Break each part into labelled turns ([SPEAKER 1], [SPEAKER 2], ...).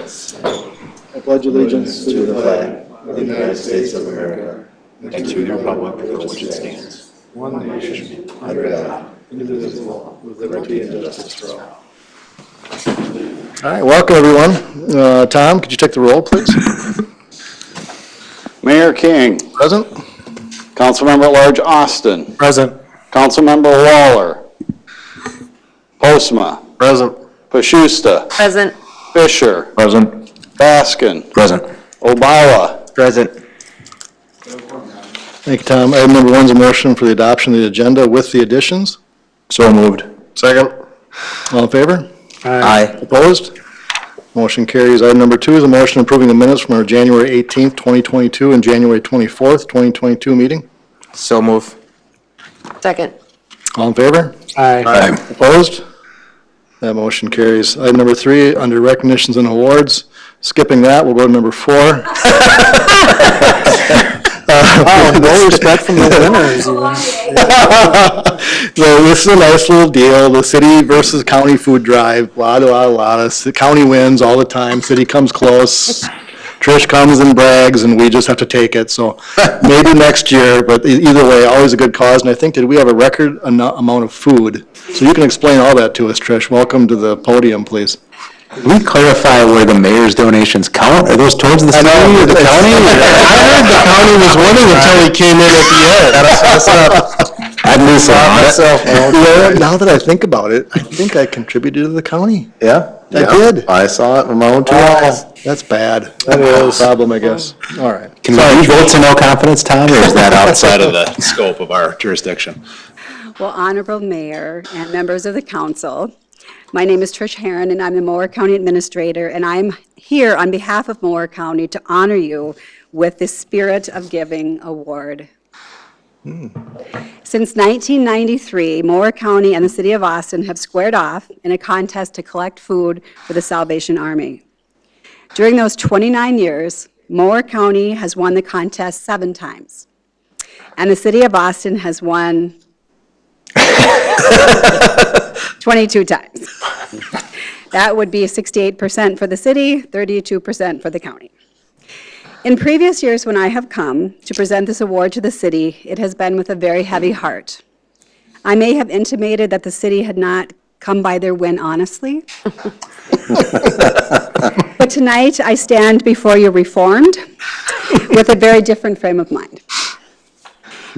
[SPEAKER 1] allegiance.
[SPEAKER 2] I pledge allegiance
[SPEAKER 1] to the flag of the United States of America and to the republic for which it stands, one nation, under God, indivisible, with liberty and justice for all.
[SPEAKER 2] All right, welcome everyone. Tom, could you take the roll, please?
[SPEAKER 3] Mayor King.
[SPEAKER 2] Present.
[SPEAKER 3] Councilmember at Large Austin.
[SPEAKER 2] Present.
[SPEAKER 3] Councilmember Waller. Postma.
[SPEAKER 2] Present.
[SPEAKER 3] Pashusta.
[SPEAKER 4] Present.
[SPEAKER 3] Fisher.
[SPEAKER 2] Present.
[SPEAKER 3] Baskin.
[SPEAKER 2] Present.
[SPEAKER 3] Obawa.
[SPEAKER 2] Present. Thank you, Tom. Item number 1 is a motion for the adoption of the agenda with the additions. So moved. Second. All in favor?
[SPEAKER 4] Aye.
[SPEAKER 2] Opposed? Motion carries. Item number 2 is a motion approving the minutes from our January 18th, 2022 and January 24th, 2022 meeting.
[SPEAKER 4] So move. Second.
[SPEAKER 2] All in favor?
[SPEAKER 4] Aye.
[SPEAKER 2] Opposed? That motion carries. Item number 3, under recognitions and awards. Skipping that, we'll go to number 4.
[SPEAKER 4] No respect from the winners.
[SPEAKER 2] So this is a nice little deal. The city versus county food drive. A lot. The county wins all the time. City comes close. Trish comes and brags, and we just have to take it. So maybe next year, but either way, always a good cause. And I think, did we have a record amount of food? So you can explain all that to us, Trish. Welcome to the podium, please.
[SPEAKER 5] Can we clarify where the mayor's donations count? Are those towards the city or the county?
[SPEAKER 2] I heard the county was winning until he came in at the end.
[SPEAKER 5] I'd lose myself.
[SPEAKER 2] Now that I think about it, I think I contributed to the county.
[SPEAKER 5] Yeah?
[SPEAKER 2] I did.
[SPEAKER 5] I saw it with my own 2 eyes.
[SPEAKER 2] That's bad. That is a problem, I guess. All right.
[SPEAKER 5] Can we vote to no confidence, Tom, or is that
[SPEAKER 1] Outside of the scope of our jurisdiction.
[SPEAKER 6] Well, Honorable Mayor and members of the council, my name is Trish Herron, and I'm the Mower County Administrator, and I'm here on behalf of Mower County to honor you with the Spirit of Giving Award. Since 1993, Mower County and the City of Austin have squared off in a contest to collect food for the Salvation Army. During those 29 years, Mower County has won the contest 7 times, and the City of Austin has won 22 times. That would be 68% for the city, 32% for the county. In previous years when I have come to present this award to the city, it has been with a very heavy heart. I may have intimated that the city had not come by their win honestly. But tonight I stand before you reformed with a very different frame of mind.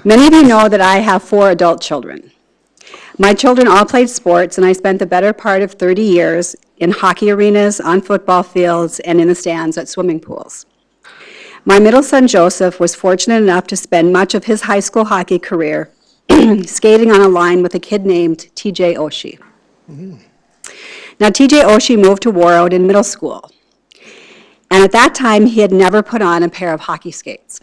[SPEAKER 6] Many of you know that I have 4 adult children. My children all played sports, and I spent the better part of 30 years in hockey arenas, on football fields, and in the stands at swimming pools. My middle son, Joseph, was fortunate enough to spend much of his high school hockey career skating on a line with a kid named T.J. Oshie. Now, T.J. Oshie moved to Warroad in middle school, and at that time, he had never put on a pair of hockey skates.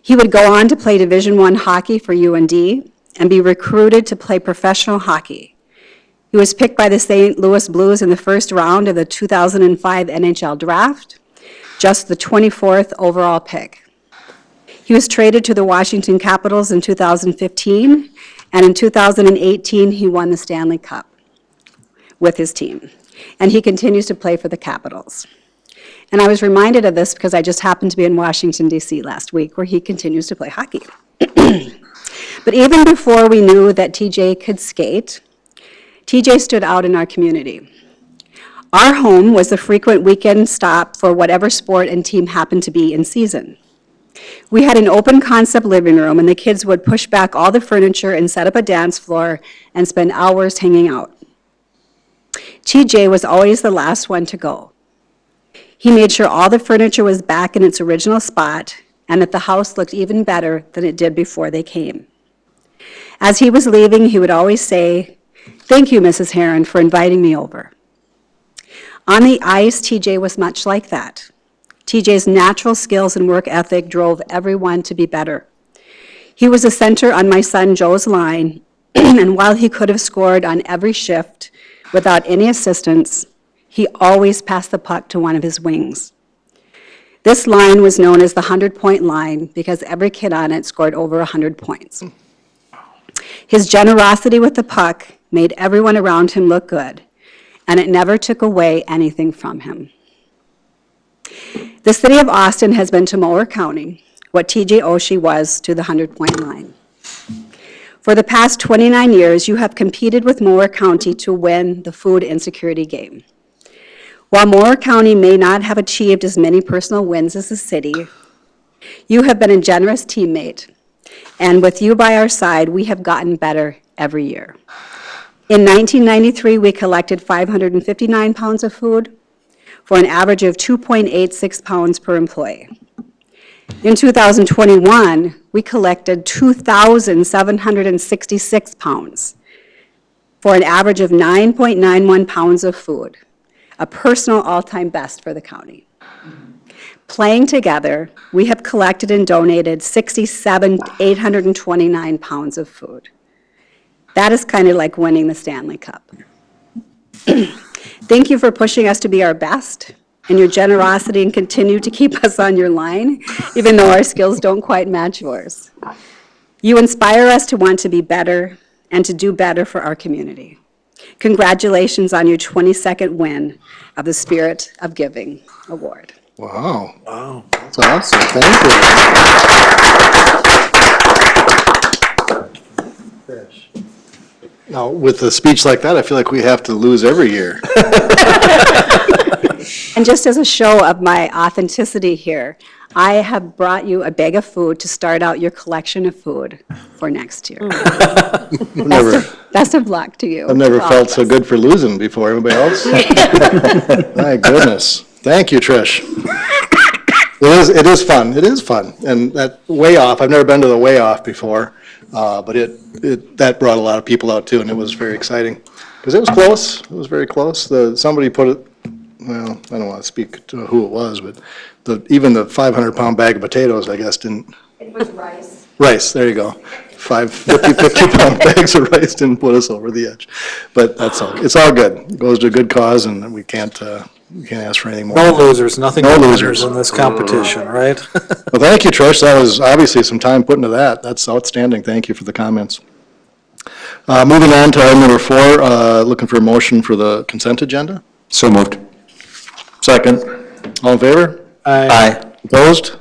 [SPEAKER 6] He would go on to play Division I hockey for UND, and be recruited to play professional hockey. He was picked by the St. Louis Blues in the first round of the 2005 NHL draft, just the 24th overall pick. He was traded to the Washington Capitals in 2015, and in 2018, he won the Stanley Cup with his team. And he continues to play for the Capitals. And I was reminded of this because I just happened to be in Washington, D.C. last week, where he continues to play hockey. But even before we knew that TJ could skate, TJ stood out in our community. Our home was the frequent weekend stop for whatever sport and team happened to be in season. We had an open concept living room, and the kids would push back all the furniture and set up a dance floor and spend hours hanging out. TJ was always the last one to go. He made sure all the furniture was back in its original spot and that the house looked even better than it did before they came. As he was leaving, he would always say, "Thank you, Mrs. Herron, for inviting me over." On the ice, TJ was much like that. TJ's natural skills and work ethic drove everyone to be better. He was a center on my son Joe's line, and while he could have scored on every shift without any assistance, he always passed the puck to one of his wings. This line was known as the 100-point line because every kid on it scored over 100 points. His generosity with the puck made everyone around him look good, and it never took away anything from him. The city of Austin has been to Mower County what T.J. Oshie was to the 100-point line. For the past 29 years, you have competed with Mower County to win the food insecurity game. While Mower County may not have achieved as many personal wins as the city, you have been a generous teammate, and with you by our side, we have gotten better every year. In 1993, we collected 559 pounds of food for an average of 2.86 pounds per employee. In 2021, we collected 2,766 pounds for an average of 9.91 pounds of food, a personal all-time best for the county. Playing together, we have collected and donated 829 pounds of food. That is kind of like winning the Stanley Cup. Thank you for pushing us to be our best, and your generosity and continue to keep us on your line, even though our skills don't quite match yours. You inspire us to want to be better and to do better for our community. Congratulations on your 22nd win of the Spirit of Giving Award.
[SPEAKER 2] Wow.
[SPEAKER 4] Wow.
[SPEAKER 2] That's awesome. Thank you. Now, with a speech like that, I feel like we have to lose every year.
[SPEAKER 6] And just as a show of my authenticity here, I have brought you a bag of food to start out your collection of food for next year. Best of luck to you.
[SPEAKER 2] I've never
[SPEAKER 6] all
[SPEAKER 2] felt
[SPEAKER 6] of
[SPEAKER 2] so
[SPEAKER 6] us.
[SPEAKER 2] good for losing before. Anybody else? My goodness. Thank you, Trish. It is fun. It is fun. And that Way Off, I've never been to the Way Off before, but that brought a lot of people out too, and it was very exciting. Because it was close. It was very close. Somebody put it, well, I don't want to speak to who it was, but even the 500-pound bag of potatoes, I guess, didn't.
[SPEAKER 6] It was rice.
[SPEAKER 2] Rice, there you go. 50-pound bags of rice didn't put us over the edge. But that's all. It's all good. It goes to a good cause, and we can't ask for anything more.
[SPEAKER 4] No losers, nothing
[SPEAKER 2] No
[SPEAKER 4] but
[SPEAKER 2] losers.
[SPEAKER 4] winners in this competition, right?
[SPEAKER 2] Well, thank you, Trish. That was obviously some time put into that. That's outstanding. Thank you for the comments. Moving on to item number 4, looking for a motion for the consent agenda.
[SPEAKER 5] So moved.
[SPEAKER 2] Second. All in favor?
[SPEAKER 4] Aye.
[SPEAKER 2] Opposed?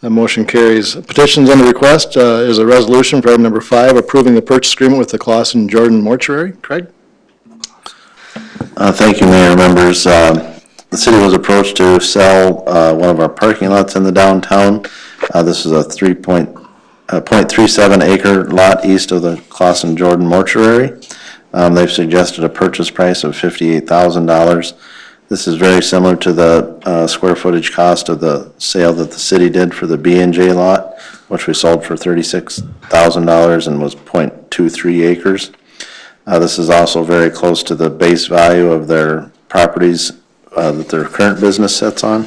[SPEAKER 2] That motion carries. Petitions under request is a resolution for item number 5, approving the purchase agreement with the Clausen Jordan Mortuary. Craig?
[SPEAKER 7] Thank you, Mayor, members. The city was approached to sell one of our parking lots in the downtown. This is a 0.37 acre lot east of the Clausen Jordan Mortuary. They've suggested a purchase price of $58,000. This is very similar to the square footage cost of the sale that the city did for the B&J lot, which we sold for $36,000 and was 0.23 acres. This is also very close to the base value of their properties that their current business sits on.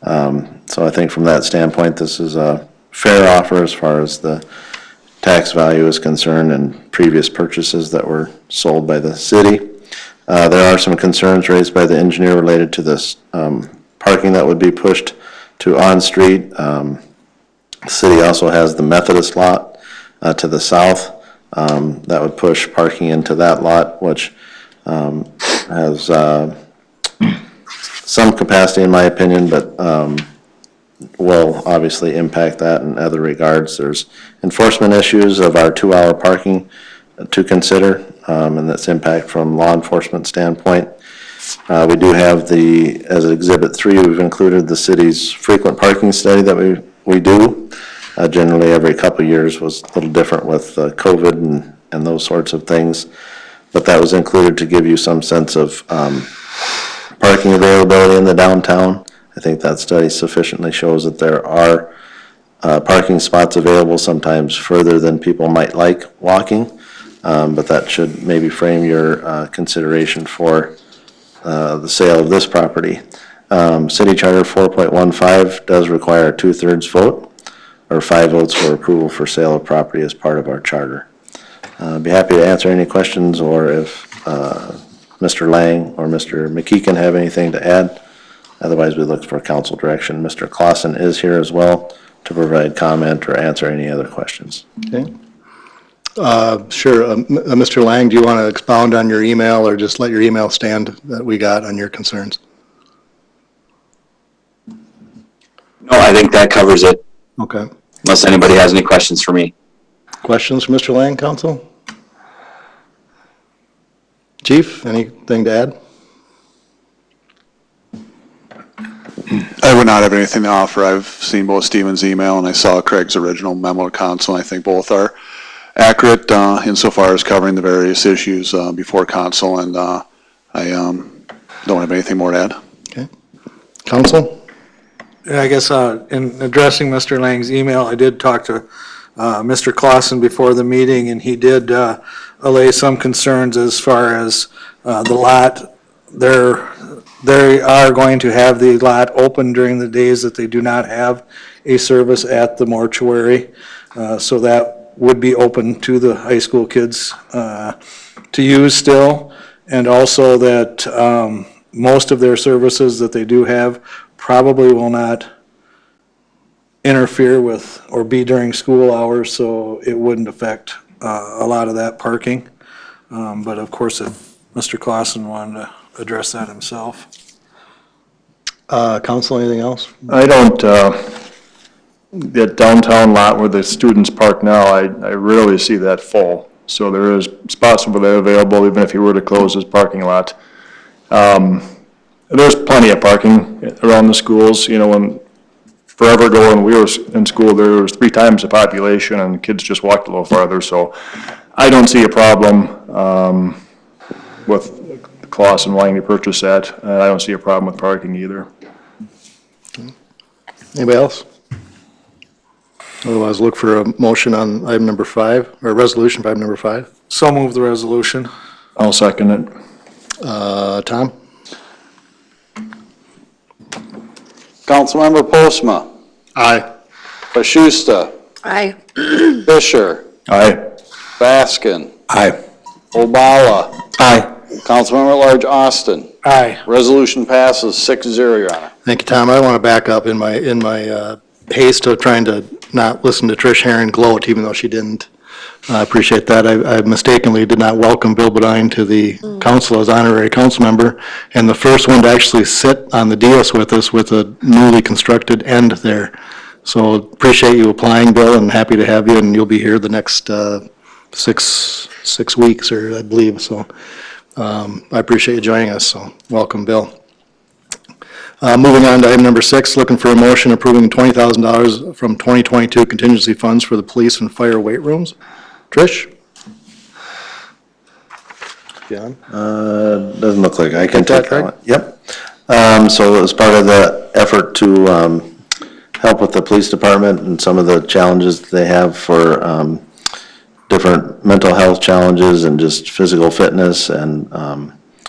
[SPEAKER 7] So I think from that standpoint, this is a fair offer as far as the tax value is concerned and previous purchases that were sold by the city. There are some concerns raised by the engineer related to this parking that would be pushed to on-street. The city also has the Methodist lot to the south. That would push parking into that lot, which has some capacity in my opinion, but will obviously impact that in other regards. There's enforcement issues of our 2-hour parking to consider, and that's impact from law enforcement standpoint. We do have as Exhibit 3, we've included the city's frequent parking study that we do. Generally every couple of years was a little different with COVID and those sorts of things, but that was included to give you some sense of parking availability in the downtown. I think that study sufficiently shows that there are parking spots available, sometimes further than people might like walking, but that should maybe frame your consideration for the sale of this property. City Charter 4.15 does require a 2/3 vote, or 5 votes for approval for sale of property as part of our charter. I'd be happy to answer any questions, or if Mr. Lang or Mr. McKeegan have anything to add. Otherwise, we look for council direction. Mr. Clausen is here as well to provide comment or answer any other questions.
[SPEAKER 2] Okay. Sure. Mr. Lang, do you want to expound on your email or just let your email stand that we got on your concerns?
[SPEAKER 8] No, I think that covers it,
[SPEAKER 2] Okay.
[SPEAKER 8] unless anybody has any questions for me.
[SPEAKER 2] Questions for Mr. Lang, council? Chief, anything to add?
[SPEAKER 9] I would not have anything to offer. I've seen both Stephen's email and I saw Craig's original memo to council, and I think both are accurate insofar as covering the various issues before council, and I don't have anything more to add.
[SPEAKER 2] Okay. Council?
[SPEAKER 4] Yeah, I guess in addressing Mr. Lang's email, I did talk to Mr. Clausen before the meeting, and he did allay some concerns as far as the lot. They are going to have the lot open during the days that they do not have a service at the mortuary. So that would be open to the high school kids to use still. And also that most of their services that they do have probably will not interfere with or be during school hours, so it wouldn't affect a lot of that parking. But of course, if Mr. Clausen wanted to address that himself.
[SPEAKER 2] Council, anything else?
[SPEAKER 1] I don't, that downtown lot where the students park now, I rarely see that full. So there is spots over there available, even if you were to close this parking lot. There's plenty of parking around the schools. You know, when forever ago when we were in school, there was 3 times the population and kids just walked a little farther. So I don't see a problem with Clausen wanting to purchase that. I don't see a problem with parking either.
[SPEAKER 2] Anybody else? Otherwise, look for a motion on item number 5, or resolution for item number 5.
[SPEAKER 4] So move the resolution.
[SPEAKER 1] I'll second it.
[SPEAKER 2] Tom?
[SPEAKER 3] Councilmember Postma,
[SPEAKER 2] Aye.
[SPEAKER 3] Bashusta,
[SPEAKER 10] Aye.
[SPEAKER 3] Fisher,
[SPEAKER 1] Aye.
[SPEAKER 3] Baskin,
[SPEAKER 5] Aye.
[SPEAKER 3] Obala,
[SPEAKER 5] Aye.
[SPEAKER 3] Councilmember at Large Austin.
[SPEAKER 4] Aye.
[SPEAKER 3] Resolution passes 6-0, Your Honor.
[SPEAKER 2] Thank you, Tom. I want to back up in my haste of trying to not listen to Trish Herron gloat, even though she didn't. I appreciate that. I mistakenly did not welcome Bill Bodine to the council as honorary council member, and the first one to actually sit on the dais with us with a newly constructed end there. So appreciate you applying, Bill, and happy to have you, and you'll be here the next 6 weeks, or I believe, so I appreciate you joining us, so welcome, Bill. Moving on to item number 6, looking for a motion approving $20,000 from 2022 contingency funds for the police and fire weight rooms. Trish? John?
[SPEAKER 7] Doesn't look like I can
[SPEAKER 2] Got that,
[SPEAKER 7] take that
[SPEAKER 2] Craig?
[SPEAKER 7] one. Yep. So as part of the effort to help with the police department and some of the challenges that they have for different mental health challenges and just physical fitness and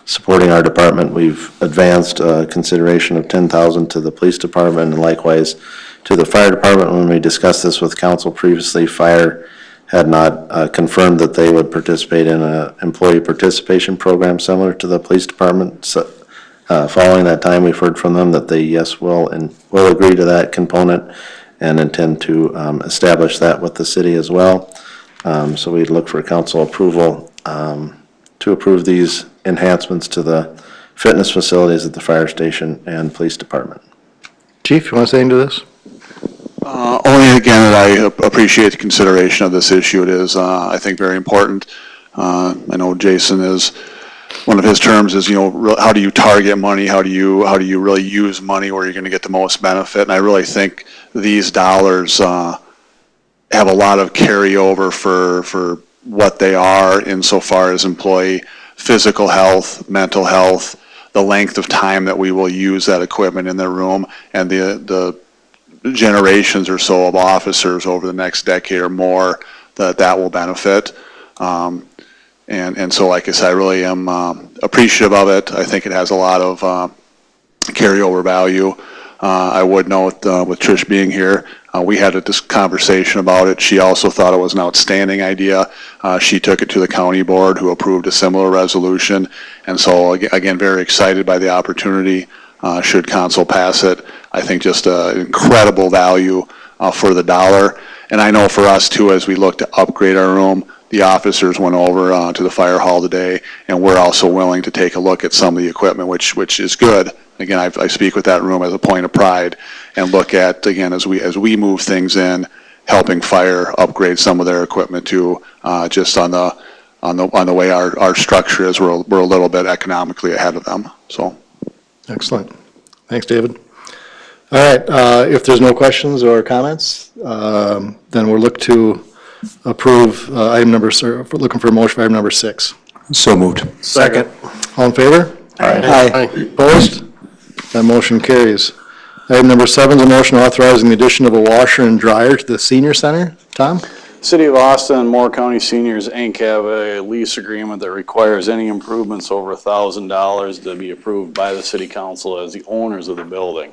[SPEAKER 7] supporting our department, we've advanced consideration of $10,000 to the police department and likewise to the fire department. When we discussed this with council previously, fire had not confirmed that they would participate in an employee participation program similar to the police department. So, following that time, we've heard from them that they, yes, will agree to that component and intend to establish that with the city as well. So we'd look for council approval to approve these enhancements to the fitness facilities at the fire station and police department.
[SPEAKER 2] Chief, you want to say into this?
[SPEAKER 9] Only again that I appreciate the consideration of this issue. It is, I think, very important. I know Jason is, one of his terms is, you know, how do you target money? How do you really use money where you're going to get the most benefit? And I really think these dollars have a lot of carryover for what they are insofar as employee physical health, mental health, the length of time that we will use that equipment in their room, and the generations or so of officers over the next decade or more that will benefit. And so, like I said, I really am appreciative of it. I think it has a lot of carryover value. I would note with Trish being here, we had this conversation about it. She also thought it was an outstanding idea. She took it to the county board, who approved a similar resolution. And so, again, very excited by the opportunity. Should council pass it, I think just incredible value for the dollar. And I know for us too, as we look to upgrade our room, the officers went over to the fire hall today, and we're also willing to take a look at some of the equipment, which is good. Again, I speak with that room as a point of pride, and look at, again, as we move things in, helping fire upgrade some of their equipment too, just on the way our structure is, we're a little bit economically ahead of them, so.
[SPEAKER 2] Excellent. Thanks, David. All right, if there's no questions or comments, then we'll look to approve looking for a motion for item number 6.
[SPEAKER 5] So moved.
[SPEAKER 2] Second. All in favor?
[SPEAKER 5] Aye.
[SPEAKER 2] Opposed? That motion carries. Item number 7 is a motion authorizing the addition of a washer and dryer to the senior center. Tom?
[SPEAKER 3] City of Austin and Moore County Seniors, Inc. have a lease agreement that requires any improvements over $1,000 to be approved by the city council as the owners of the building.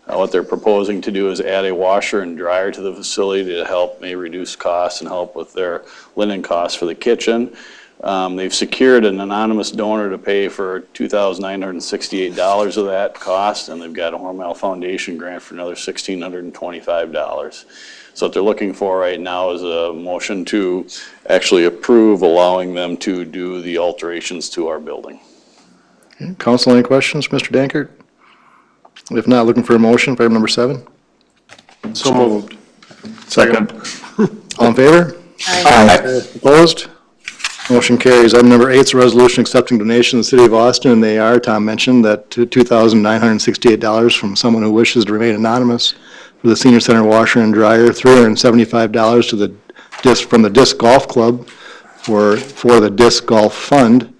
[SPEAKER 3] What they're proposing to do is add a washer and dryer to the facility to help may reduce costs and help with their linen costs for the kitchen. They've secured an anonymous donor to pay for $2,968 of that cost, and they've got a Hormel Foundation grant for another $1,625. So what they're looking for right now is a motion to actually approve allowing them to do the alterations to our building.
[SPEAKER 2] Okay. Council, any questions? Mr. Dankert? If not, looking for a motion for item number 7.
[SPEAKER 1] So moved. Second.
[SPEAKER 2] All in favor?
[SPEAKER 5] Aye.
[SPEAKER 2] Opposed? Motion carries. Item number 8 is a resolution accepting donation to the city of Austin, and they are, Tom mentioned, that $2,968 from someone who wishes to remain anonymous for the senior center washer and dryer, $375 to the from the Disc Golf Club for the Disc Golf Fund,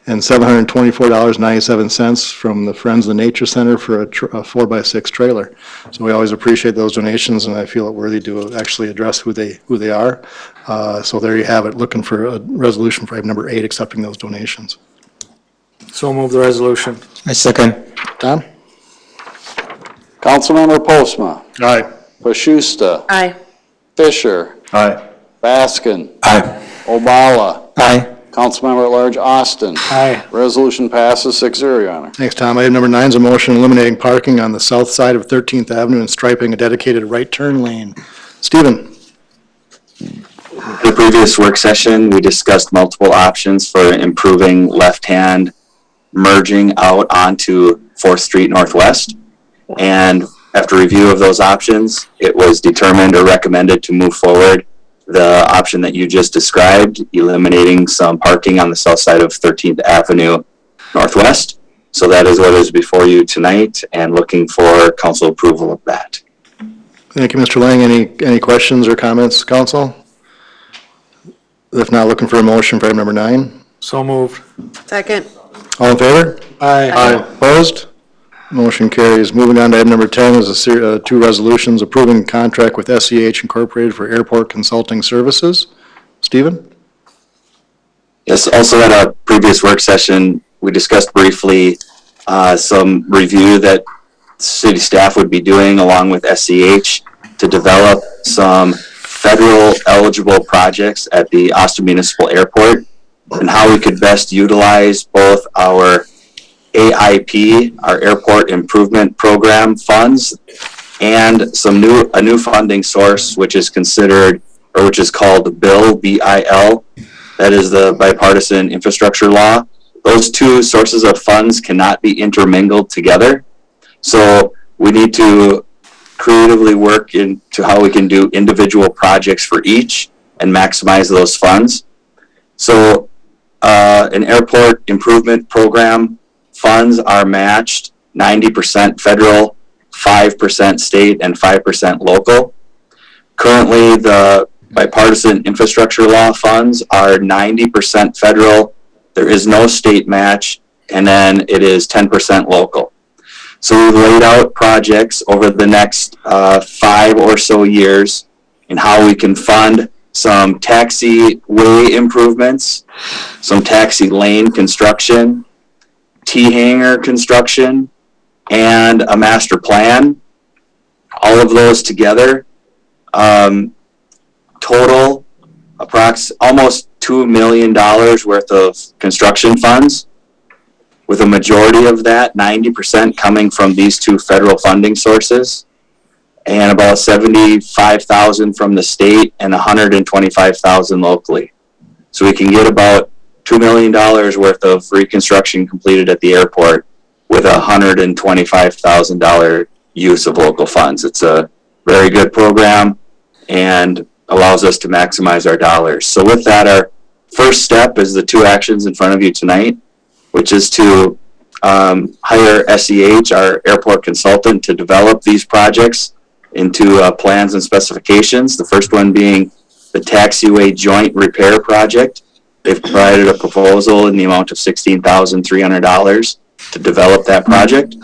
[SPEAKER 2] and $724.97 from the Friends of the Nature Center for a 4x6 trailer. So we always appreciate those donations, and I feel it worthy to actually address who they are. So there you have it, looking for a resolution for item number 8, accepting those donations.
[SPEAKER 4] So move the resolution.
[SPEAKER 5] I second.
[SPEAKER 2] Tom?
[SPEAKER 3] Councilmember Postma,
[SPEAKER 1] Aye.
[SPEAKER 3] Pashusta,
[SPEAKER 6] Aye.
[SPEAKER 3] Fisher,
[SPEAKER 1] Aye.
[SPEAKER 3] Baskin,
[SPEAKER 5] Aye.
[SPEAKER 3] Obala,
[SPEAKER 5] Aye.
[SPEAKER 3] Councilmember at Large Austin.
[SPEAKER 4] Aye.
[SPEAKER 3] Resolution passes 6-0, Your Honor.
[SPEAKER 2] Thanks, Tom. Item number 9 is a motion eliminating parking on the south side of 13th Avenue and striping a dedicated right turn lane. Stephen?
[SPEAKER 8] In the previous work session, we discussed multiple options for improving left-hand merging out onto 4th Street Northwest. And after review of those options, it was determined or recommended to move forward the option that you just described, eliminating some parking on the south side of 13th Avenue Northwest. So that is what is before you tonight, and looking for council approval of that.
[SPEAKER 2] Thank you, Mr. Lang. Any questions or comments, council? If not, looking for a motion for item number 9.
[SPEAKER 4] So moved.
[SPEAKER 6] Second.
[SPEAKER 2] All in favor?
[SPEAKER 4] Aye.
[SPEAKER 2] Opposed? Motion carries. Moving on to item number 10 is two resolutions approving a contract with SEH Incorporated for airport consulting services. Stephen?
[SPEAKER 8] Yes, also at a previous work session, we discussed briefly some review that city staff would be doing along with SEH to develop some federal eligible projects at the Austin Municipal Airport, and how we could best utilize both our AIP, our Airport Improvement Program funds, and a new funding source, which is considered, or which is called BIL, B-I-L. That is the bipartisan infrastructure law. Those two sources of funds cannot be intermingled together. So we need to creatively work into how we can do individual projects for each and maximize those funds. So an airport improvement program funds are matched 90% federal, 5% state, and 5% local. Currently, the bipartisan infrastructure law funds are 90% federal, there is no state match, and then it is 10% local. So we've laid out projects over the next 5 or so years in how we can fund some taxiway improvements, some taxi lane construction, T-hanger construction, and a master plan. All of those together total almost $2 million worth of construction funds, with a majority of that, 90%, coming from these two federal funding sources, and about $75,000 from the state and $125,000 locally. So we can get about $2 million worth of reconstruction completed at the airport with $125,000 use of local funds. It's a very good program and allows us to maximize our dollars. So with that, our first step is the two actions in front of you tonight, which is to hire SEH, our airport consultant, to develop these projects into plans and specifications. The first one being the taxiway joint repair project. They've provided a proposal in the amount of $16,300 to develop that project.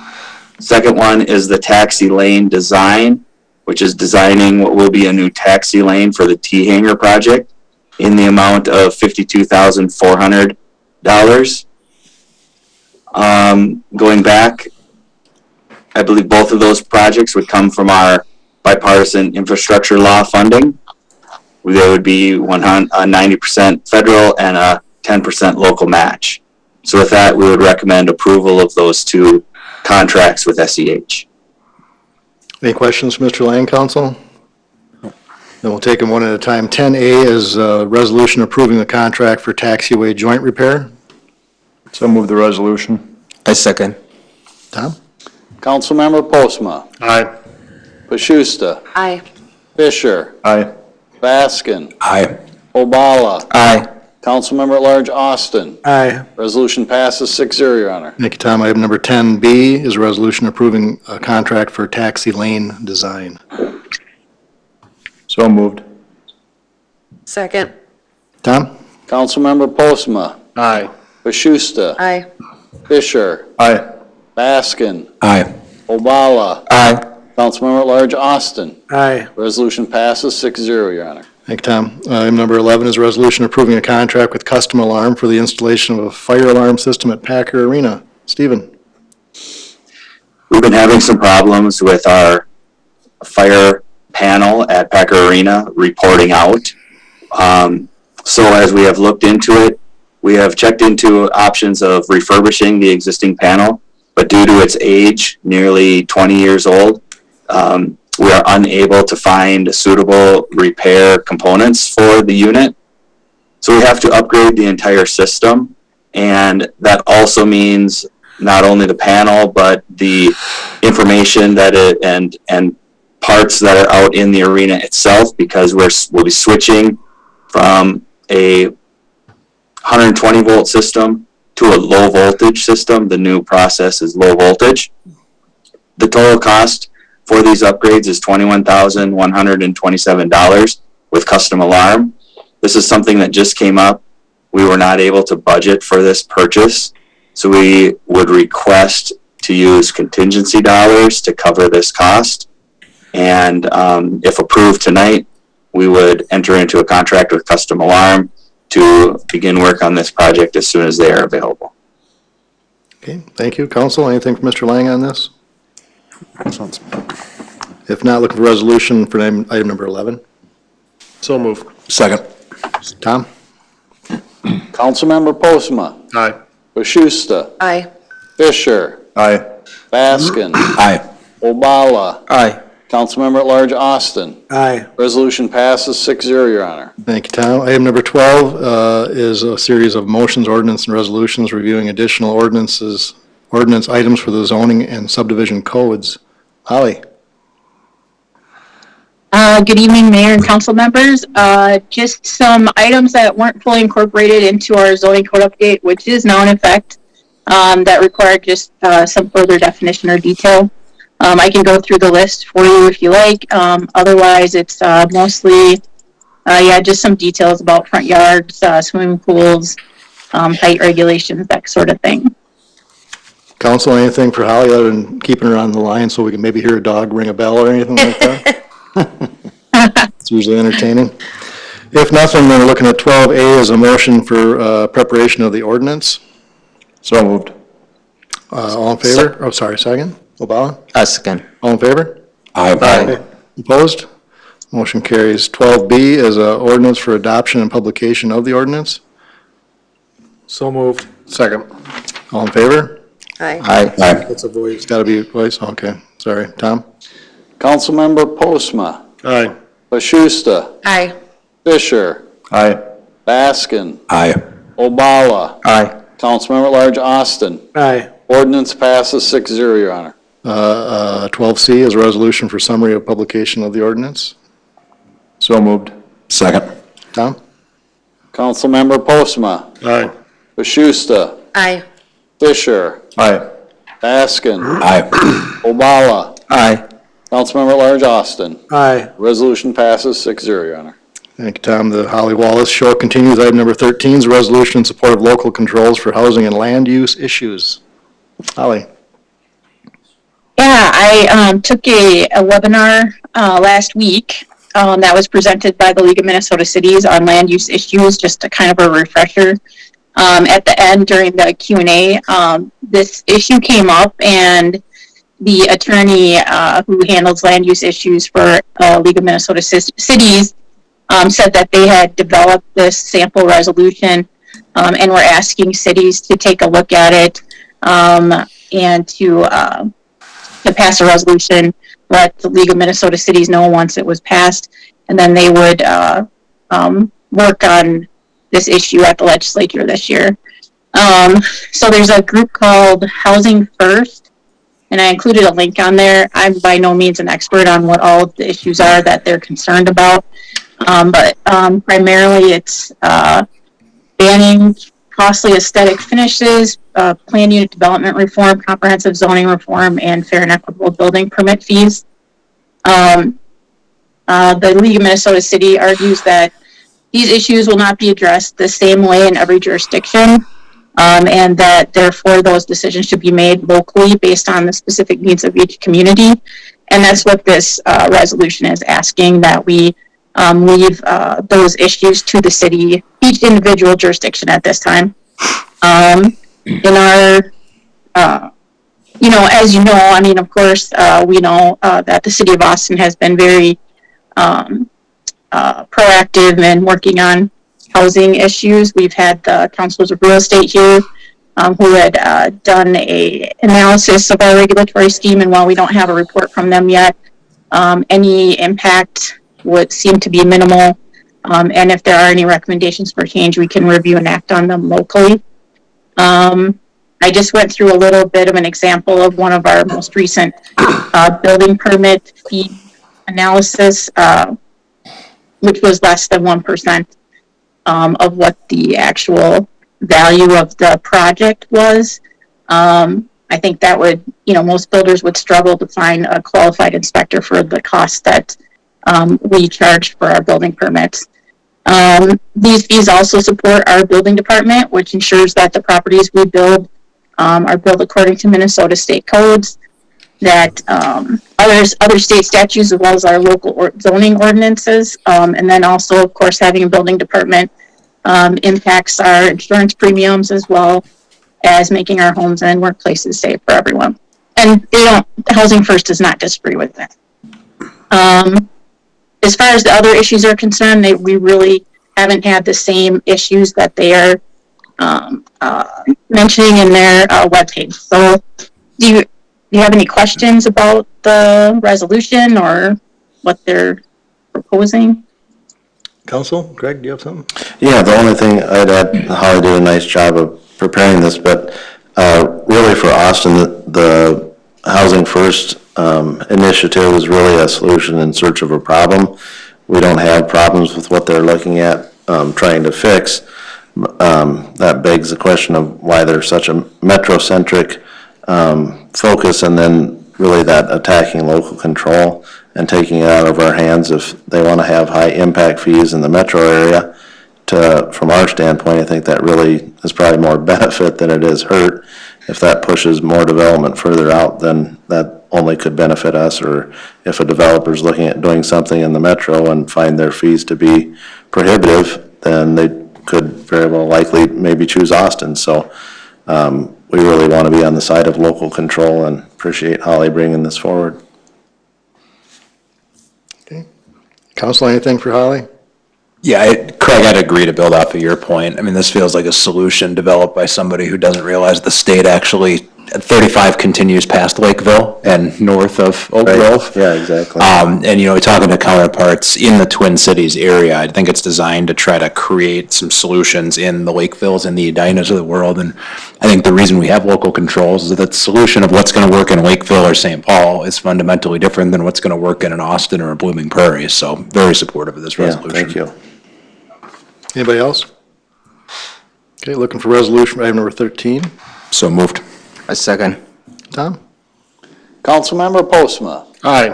[SPEAKER 8] Second one is the taxi lane design, which is designing what will be a new taxi lane for the T-Hanger project in the amount of $52,400. Going back, I believe both of those projects would come from our bipartisan infrastructure law funding. There would be 90% federal and a 10% local match. So with that, we would recommend approval of those two contracts with SEH.
[SPEAKER 2] Any questions for Mr. Lang, council? Then we'll take them one at a time. 10A is a resolution approving the contract for taxiway joint repair.
[SPEAKER 1] So move the resolution.
[SPEAKER 5] I second.
[SPEAKER 2] Tom?
[SPEAKER 3] Councilmember Postma,
[SPEAKER 1] Aye.
[SPEAKER 3] Pashusta,
[SPEAKER 6] Aye.
[SPEAKER 3] Fisher,
[SPEAKER 1] Aye.
[SPEAKER 3] Baskin,
[SPEAKER 5] Aye.
[SPEAKER 3] Obala,
[SPEAKER 5] Aye.
[SPEAKER 3] Councilmember at Large Austin.
[SPEAKER 4] Aye.
[SPEAKER 3] Resolution passes 6-0, Your Honor.
[SPEAKER 2] Thank you, Tom. Item number 10B is a resolution approving a contract for taxi lane design.
[SPEAKER 1] So moved.
[SPEAKER 10] Second.
[SPEAKER 2] Tom?
[SPEAKER 3] Councilmember Postma,
[SPEAKER 1] Aye.
[SPEAKER 3] Pashusta,
[SPEAKER 10] Aye.
[SPEAKER 3] Fisher,
[SPEAKER 1] Aye.
[SPEAKER 3] Baskin,
[SPEAKER 5] Aye.
[SPEAKER 3] Obala,
[SPEAKER 5] Aye.
[SPEAKER 3] Councilmember at Large Austin.
[SPEAKER 4] Aye.
[SPEAKER 3] Resolution passes 6-0, Your Honor.
[SPEAKER 2] Thank you, Tom. Item number 11 is a resolution approving a contract with Custom Alarm for the installation of a fire alarm system at Packer Arena. Stephen?
[SPEAKER 8] We've been having some problems with our fire panel at Packer Arena reporting out. So as we have looked into it, we have checked into options of refurbishing the existing panel, but due to its age, nearly 20 years old, we are unable to find suitable repair components for the unit. So we have to upgrade the entire system, and that also means not only the panel, but the information that and parts that are out in the arena itself, because we'll be switching from a 120 volt system to a low voltage system. The new process is low voltage. The total cost for these upgrades is $21,127 with Custom Alarm. This is something that just came up. We were not able to budget for this purchase, so we would request to use contingency dollars to cover this cost. And if approved tonight, we would enter into a contract with Custom Alarm to begin work on this project as soon as they are available.
[SPEAKER 2] Okay, thank you. Council, anything from Mr. Lang on this? If not, looking for resolution for item number 11.
[SPEAKER 1] So moved.
[SPEAKER 5] Second.
[SPEAKER 2] Tom?
[SPEAKER 3] Councilmember Postma,
[SPEAKER 1] Aye.
[SPEAKER 3] Pashusta,
[SPEAKER 10] Aye.
[SPEAKER 3] Fisher,
[SPEAKER 1] Aye.
[SPEAKER 3] Baskin,
[SPEAKER 5] Aye.
[SPEAKER 3] Obala,
[SPEAKER 5] Aye.
[SPEAKER 3] Councilmember at Large Austin.
[SPEAKER 4] Aye.
[SPEAKER 3] Resolution passes 6-0, Your Honor.
[SPEAKER 2] Thank you, Tom. Item number 12 is a series of motions, ordinance, and resolutions reviewing additional ordinance items for the zoning and subdivision codes. Holly?
[SPEAKER 11] Good evening, Mayor and council members. Just some items that weren't fully incorporated into our zoning code update, which is now in effect, that require just some further definition or detail. I can go through the list for you if you like. Otherwise, it's mostly, just some details about front yards, swimming pools, height regulations, that sort of thing.
[SPEAKER 2] Council, anything for Holly other than keeping her on the line so we can maybe hear a dog ring a bell or anything like that? It's usually entertaining. If nothing, then we're looking at 12A as a motion for preparation of the ordinance.
[SPEAKER 1] So moved.
[SPEAKER 2] All in favor? Oh, sorry, second. Obala?
[SPEAKER 5] I second.
[SPEAKER 2] All in favor?
[SPEAKER 5] Aye.
[SPEAKER 2] Opposed? Motion carries. 12B is a ordinance for adoption and publication of the ordinance.
[SPEAKER 4] So moved.
[SPEAKER 1] Second.
[SPEAKER 2] All in favor?
[SPEAKER 10] Aye.
[SPEAKER 5] Aye.
[SPEAKER 4] That's a voice.
[SPEAKER 2] It's got to be a voice? Okay, sorry. Tom?
[SPEAKER 3] Councilmember Postma,
[SPEAKER 1] Aye.
[SPEAKER 3] Pashusta,
[SPEAKER 10] Aye.
[SPEAKER 3] Fisher,
[SPEAKER 1] Aye.
[SPEAKER 3] Baskin,
[SPEAKER 5] Aye.
[SPEAKER 3] Obala,
[SPEAKER 5] Aye.
[SPEAKER 3] Councilmember at Large Austin.
[SPEAKER 4] Aye.
[SPEAKER 3] Ordinance passes 6-0, Your Honor.
[SPEAKER 2] 12C is a resolution for summary of publication of the ordinance.
[SPEAKER 1] So moved.
[SPEAKER 5] Second.
[SPEAKER 2] Tom?
[SPEAKER 3] Councilmember Postma,
[SPEAKER 2] Aye.
[SPEAKER 3] Bashusta,
[SPEAKER 10] Aye.
[SPEAKER 3] Fisher,
[SPEAKER 1] Aye.
[SPEAKER 3] Baskin,
[SPEAKER 5] Aye.
[SPEAKER 3] Obala,
[SPEAKER 5] Aye.
[SPEAKER 3] Councilmember at Large Austin.
[SPEAKER 4] Aye.
[SPEAKER 3] Resolution passes 6-0, Your Honor.
[SPEAKER 2] Thank you, Tom. The Holly Wallace Show continues. Item number 13 is a resolution in support of local controls for housing and land use issues. Holly?
[SPEAKER 11] Yeah, I took a webinar last week that was presented by the League of Minnesota Cities on land use issues, just a kind of a refresher. At the end, during the Q&A, this issue came up, and the attorney who handles land use issues for League of Minnesota Cities said that they had developed this sample resolution and were asking cities to take a look at it and to pass a resolution, let the League of Minnesota Cities know once it was passed, and then they would work on this issue at the legislature this year. So there's a group called Housing First, and I included a link on there. I'm by no means an expert on what all of the issues are that they're concerned about, but primarily it's banning costly aesthetic finishes, plan unit development reform, comprehensive zoning reform, and fair and equitable building permit fees. The League of Minnesota City argues that these issues will not be addressed the same way in every jurisdiction, and that therefore those decisions should be made locally based on the specific needs of each community. And that's what this resolution is asking, that we leave those issues to the city, each individual jurisdiction at this time. In our, as you know, I mean, of course, we know that the city of Austin has been very proactive in working on housing issues. We've had the councilors of real estate here who had done a analysis of our regulatory scheme, and while we don't have a report from them yet, any impact would seem to be minimal, and if there are any recommendations for change, we can review and act on them locally. I just went through a little bit of an example of one of our most recent building permit fee analysis, which was less than 1% of what the actual value of the project was. I think that would, most builders would struggle to find a qualified inspector for the cost that we charge for our building permits. These fees also support our building department, which ensures that the properties we build are built according to Minnesota state codes, that other state statutes, as well as our local zoning ordinances, and then also, of course, having a building department impacts our insurance premiums, as well as making our homes and workplaces safe for everyone. And Housing First does not disagree with that. As far as the other issues are concerned, we really haven't had the same issues that they are mentioning in their webpage. So do you have any questions about the resolution or what they're proposing?
[SPEAKER 2] Council, Greg, do you have something?
[SPEAKER 7] Yeah, the only thing I'd add, Holly did a nice job of preparing this, but really for Austin, the Housing First initiative is really a solution in search of a problem. We don't have problems with what they're looking at trying to fix. That begs the question of why there's such a metro-centric focus, and then really that attacking local control and taking it out of our hands if they want to have high impact fees in the metro area. From our standpoint, I think that really is probably more benefit than it is hurt. If that pushes more development further out, then that only could benefit us, or if a developer's looking at doing something in the metro and find their fees to be prohibitive, then they could very well likely maybe choose Austin. So we really want to be on the side of local control, and appreciate Holly bringing this forward.
[SPEAKER 2] Okay. Council, anything for Holly?
[SPEAKER 5] Yeah, Craig, I'd agree to build off of your point. I mean, this feels like a solution developed by somebody who doesn't realize the state actually 35 continues past Lakeville and north of Oak Grove.
[SPEAKER 7] Yeah, exactly.
[SPEAKER 5] And, talking to counterparts in the Twin Cities area, I think it's designed to try to create some solutions in the Lakevilles and the Edinas of the world. And I think the reason we have local controls is that the solution of what's going to work in Lakeville or St. Paul is fundamentally different than what's going to work in an Austin or a Blooming Prairie. So very supportive of this
[SPEAKER 7] Yeah,
[SPEAKER 5] resolution.
[SPEAKER 7] thank you.
[SPEAKER 2] Anybody else? Okay, looking for resolution for item number 13.
[SPEAKER 5] So moved. A second.
[SPEAKER 2] Tom?
[SPEAKER 3] Councilmember Postma,
[SPEAKER 2] Aye.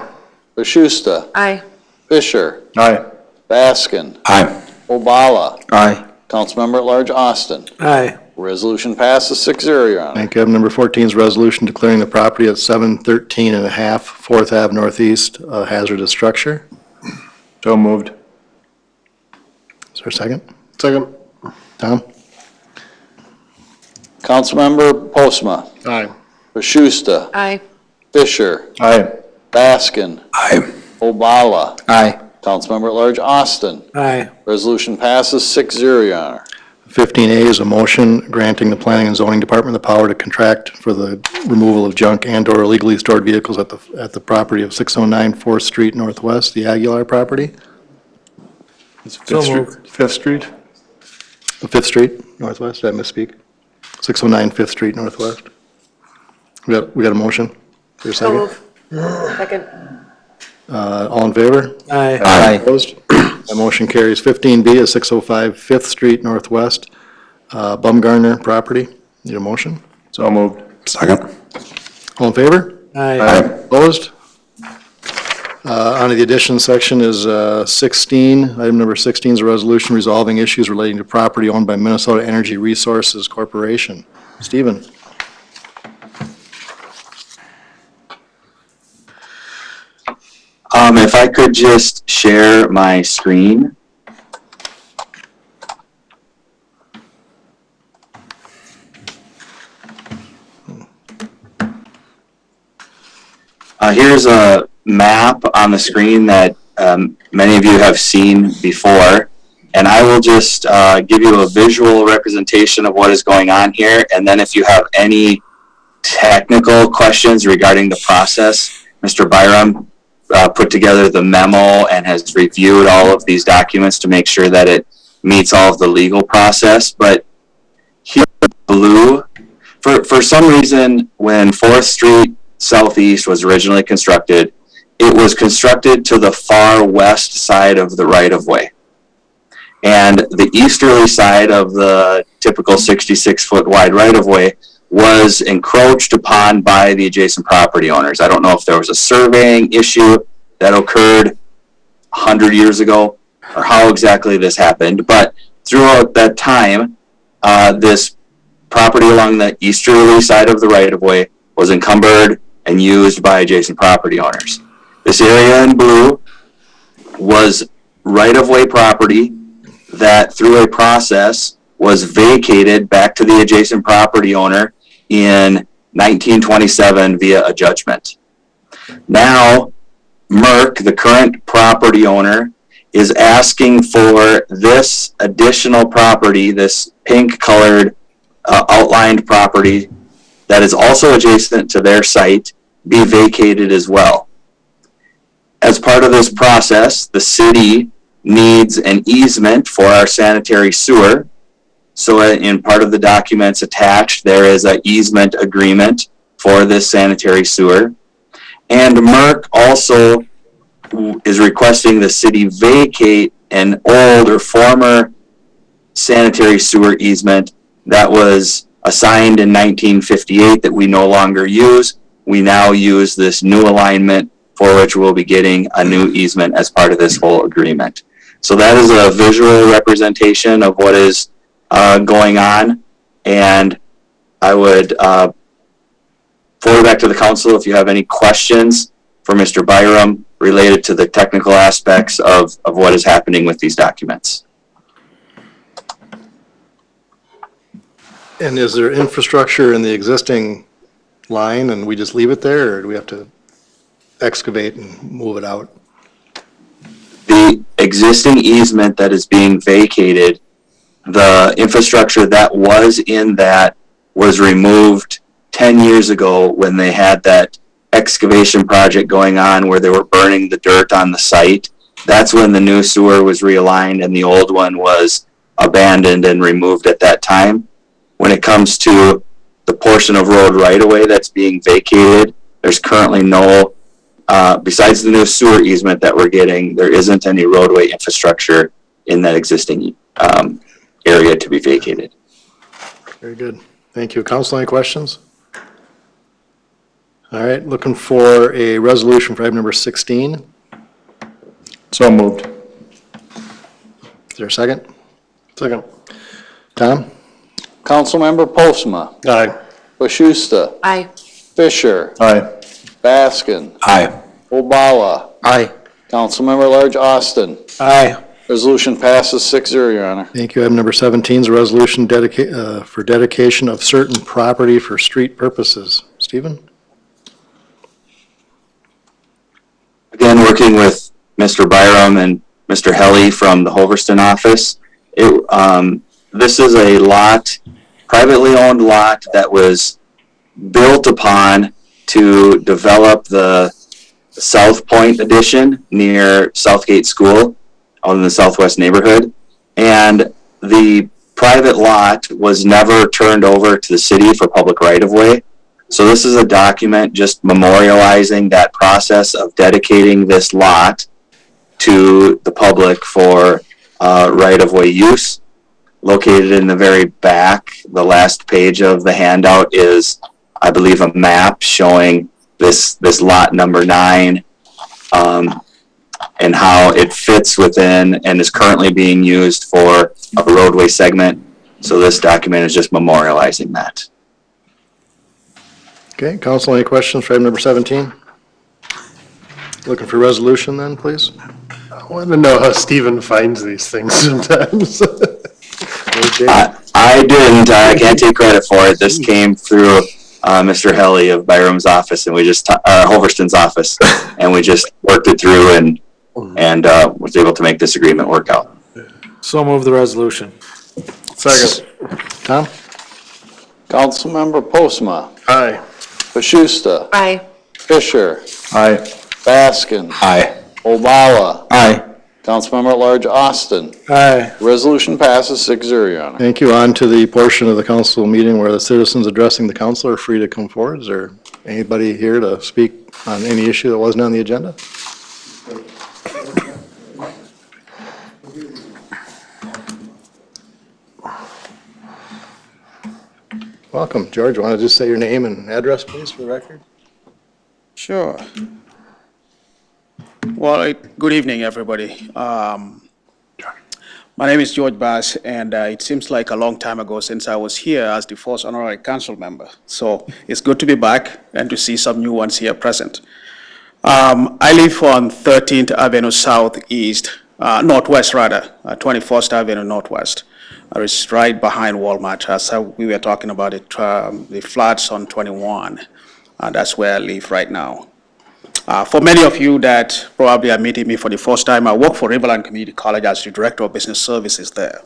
[SPEAKER 3] Bashusta,
[SPEAKER 10] Aye.
[SPEAKER 3] Fisher,
[SPEAKER 1] Aye.
[SPEAKER 3] Baskin,
[SPEAKER 5] Aye.
[SPEAKER 3] Obala,
[SPEAKER 5] Aye.
[SPEAKER 3] Councilmember at Large Austin.
[SPEAKER 4] Aye.
[SPEAKER 3] Resolution passes 6-0, Your Honor.
[SPEAKER 2] Thank you. Item number 14 is resolution declaring the property at 713 and a half 4th Ave Northeast a hazardous structure.
[SPEAKER 1] So moved.
[SPEAKER 2] Is there a second? Second. Tom?
[SPEAKER 3] Councilmember Postma,
[SPEAKER 2] Aye.
[SPEAKER 3] Bashusta,
[SPEAKER 10] Aye.
[SPEAKER 3] Fisher,
[SPEAKER 1] Aye.
[SPEAKER 3] Baskin,
[SPEAKER 5] Aye.
[SPEAKER 3] Obala,
[SPEAKER 5] Aye.
[SPEAKER 3] Councilmember at Large Austin.
[SPEAKER 4] Aye.
[SPEAKER 3] Resolution passes 6-0, Your Honor.
[SPEAKER 2] 15A is a motion granting the Planning and Zoning Department the power to contract for the removal of junk and/or illegally stored vehicles at the property of 609 4th Street Northwest, the Aguilar property,
[SPEAKER 4] So moved.
[SPEAKER 1] Fifth Street?
[SPEAKER 2] 5th Street Northwest, did I misspeak? 609 5th Street Northwest. We got a motion? Is there a
[SPEAKER 10] So
[SPEAKER 2] second?
[SPEAKER 10] move. Second.
[SPEAKER 2] All in favor?
[SPEAKER 4] Aye.
[SPEAKER 5] Aye.
[SPEAKER 2] Opposed? That motion carries. 15B is 605 5th Street Northwest, Bumgarner property. Need a motion?
[SPEAKER 1] So moved.
[SPEAKER 5] Second.
[SPEAKER 2] All in favor?
[SPEAKER 4] Aye.
[SPEAKER 2] Opposed? On to the addition section is 16. Item number 16 is a resolution resolving issues relating to property owned by Minnesota Energy Resources Corporation. Stephen?
[SPEAKER 8] If I could just share my screen. Here's a map on the screen that many of you have seen before, and I will just give you a visual representation of what is going on here, and then if you have any technical questions regarding the process, Mr. Byram put together the memo and has reviewed all of these documents to make sure that it meets all of the legal process. But here in blue, for some reason, when 4th Street Southeast was originally constructed, it was constructed to the far west side of the right-of-way. And the easterly side of the typical 66-foot wide right-of-way was encroached upon by the adjacent property owners. I don't know if there was a surveying issue that occurred 100 years ago or how exactly this happened, but throughout that time, this property along the easterly side of the right-of-way was encumbered and used by adjacent property owners. This area in blue was right-of-way property that through a process was vacated back to the adjacent property owner in 1927 via a judgment. Now, Merck, the current property owner, is asking for this additional property, this pink-colored outlined property that is also adjacent to their site, be vacated as well. As part of this process, the city needs an easement for our sanitary sewer. So in part of the documents attached, there is an easement agreement for this sanitary sewer. And Merck also is requesting the city vacate an old or former sanitary sewer easement that was assigned in 1958 that we no longer use. We now use this new alignment for which we'll be getting a new easement as part of this whole agreement. So that is a visual representation of what is going on, and I would forward back to the council if you have any questions for Mr. Byram related to the technical aspects of what is happening with these documents.
[SPEAKER 2] And is there infrastructure in the existing line and we just leave it there, or do we have to excavate and move it out?
[SPEAKER 8] The existing easement that is being vacated, the infrastructure that was in that was removed 10 years ago when they had that excavation project going on where they were burning the dirt on the site. That's when the new sewer was realigned and the old one was abandoned and removed at that time. When it comes to the portion of road right-of-way that's being vacated, there's currently no, besides the new sewer easement that we're getting, there isn't any roadway infrastructure in that existing area to be vacated.
[SPEAKER 2] Very good. Thank you. Council, any questions? All right, looking for a resolution for item number 16.
[SPEAKER 1] So moved.
[SPEAKER 2] Is there a second? Second. Tom?
[SPEAKER 3] Councilmember Postma,
[SPEAKER 2] Aye.
[SPEAKER 3] Bashusta,
[SPEAKER 10] Aye.
[SPEAKER 3] Fisher,
[SPEAKER 1] Aye.
[SPEAKER 3] Baskin,
[SPEAKER 5] Aye.
[SPEAKER 3] Obala,
[SPEAKER 2] Aye.
[SPEAKER 3] Councilmember at Large Austin.
[SPEAKER 4] Aye.
[SPEAKER 3] Resolution passes 6-0, Your Honor.
[SPEAKER 2] Thank you. Item number 17 is a resolution for dedication of certain property for street purposes. Stephen?
[SPEAKER 8] Again, working with Mr. Byram and Mr. Helly from the Hoverston office. This is a lot, privately owned lot that was built upon to develop the South Point addition near Southgate School out in the southwest neighborhood. And the private lot was never turned over to the city for public right-of-way. So this is a document just memorializing that process of dedicating this lot to the public for right-of-way use. Located in the very back, the last page of the handout is, I believe, a map showing this lot number 9 and how it fits within and is currently being used for a roadway segment. So this document is just memorializing that.
[SPEAKER 2] Okay, council, any questions for item number 17? Looking for resolution then, please?
[SPEAKER 12] I want to know how Stephen finds these things sometimes.
[SPEAKER 8] I didn't. I can't take credit for it. This came through Mr. Helly of Byram's office, and we just Hoverston's office, and we just worked it through and was able to make this agreement work out.
[SPEAKER 4] So move the resolution.
[SPEAKER 12] Second.
[SPEAKER 2] Tom?
[SPEAKER 3] Councilmember Postma,
[SPEAKER 12] Aye.
[SPEAKER 3] Bashusta,
[SPEAKER 10] Aye.
[SPEAKER 3] Fisher,
[SPEAKER 1] Aye.
[SPEAKER 3] Baskin,
[SPEAKER 5] Aye.
[SPEAKER 3] Obala,
[SPEAKER 5] Aye.
[SPEAKER 3] Councilmember at Large Austin.
[SPEAKER 4] Aye.
[SPEAKER 3] Resolution passes 6-0, Your Honor.
[SPEAKER 2] Thank you. On to the portion of the council meeting where the citizens addressing the council are free to come forward. Is there anybody here to speak on any issue that wasn't on the agenda? Welcome. George, want to just say your name and address, please, for the record?
[SPEAKER 13] Sure. Well, good evening, everybody. My name is George Bass, and it seems like a long time ago since I was here as the first honorary council member. So it's good to be back and to see some new ones here present. I live on 13th Avenue Southeast, Northwest rather, 21st Avenue Northwest. It's right behind Walmart, as we were talking about it, the flats on 21. That's where I live right now. For many of you that probably are meeting me for the first time, I work for Riverland Community College as the Director of Business Services there.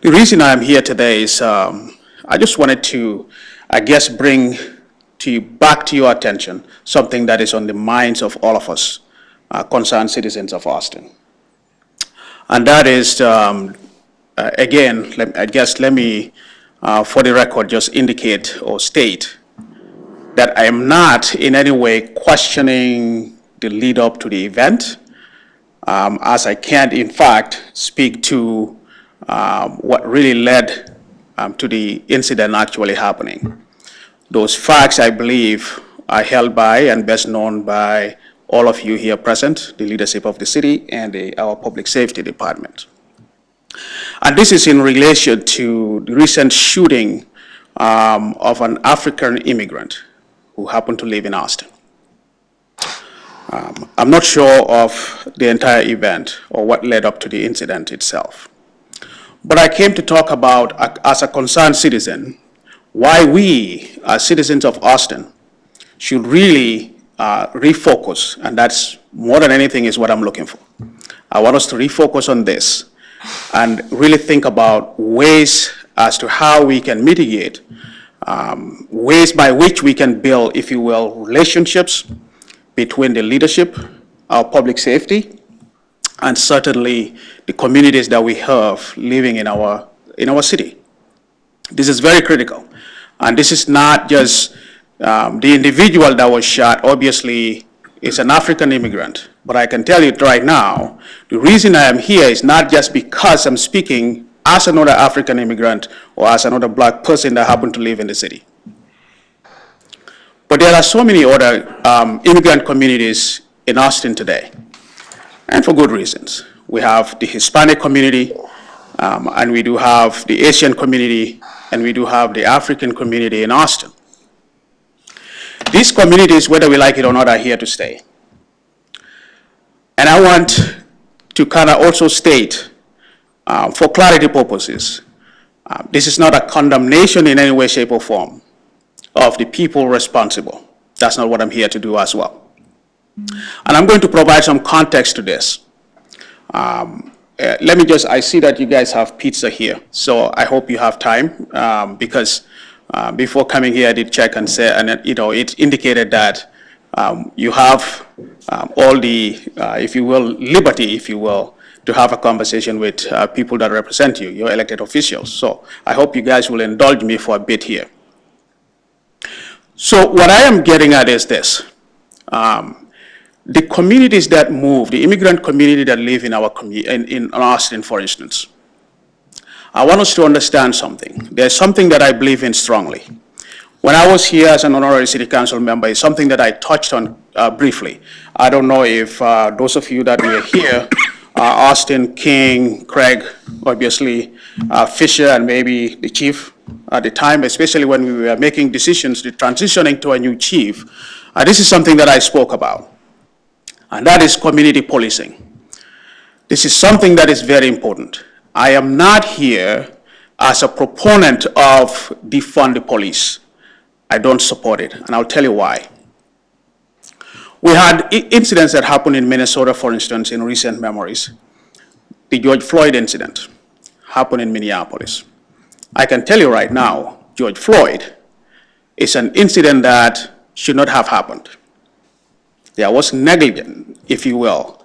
[SPEAKER 13] The reason I'm here today is I just wanted to, bring back to your attention something that is on the minds of all of us, concerned citizens of Austin. And that is, again, let me, for the record, just indicate or state that I am not in any way questioning the lead up to the event, as I can't, in fact, speak to what really led to the incident actually happening. Those facts, I believe, are held by and best known by all of you here present, the leadership of the city and our public safety department. And this is in relation to the recent shooting of an African immigrant who happened to live in Austin. I'm not sure of the entire event or what led up to the incident itself. But I came to talk about, as a concerned citizen, why we, as citizens of Austin, should really refocus, and that's more than anything is what I'm looking for. I want us to refocus on this and really think about ways as to how we can mitigate ways by which we can build, if you will, relationships between the leadership, our public safety, and certainly the communities that we have living in our city. This is very critical. And this is not just the individual that was shot, obviously, is an African immigrant. But I can tell you right now, the reason I am here is not just because I'm speaking as another African immigrant or as another black person that happen to live in the city. But there are so many other immigrant communities in Austin today, and for good reasons. We have the Hispanic community, and we do have the Asian community, and we do have the African community in Austin. These communities, whether we like it or not, are here to stay. And I want to kind of also state, for clarity purposes, this is not a condemnation in any way, shape, or form of the people responsible. That's not what I'm here to do as well. And I'm going to provide some context to this. Let me just, I see that you guys have pizza here, so I hope you have time, because before coming here, I did check and say, and it indicated that you have all the, if you will, liberty, if you will, to have a conversation with people that represent you, your elected officials. So I hope you guys will indulge me for a bit here. So what I am getting at is this. The communities that move, the immigrant community that live in our in Austin, for instance, I want us to understand something. There's something that I believe in strongly. When I was here as an honorary city council member, it's something that I touched on briefly. I don't know if those of you that were here, Austin, King, Craig, obviously, Fisher, and maybe the chief at the time, especially when we were making decisions to transitioning to a new chief, this is something that I spoke about, and that is community policing. This is something that is very important. I am not here as a proponent of defund the police. I don't support it, and I'll tell you why. We had incidents that happened in Minnesota, for instance, in recent memories. The George Floyd incident happened in Minneapolis. I can tell you right now, George Floyd is an incident that should not have happened. There was negligence, if you will.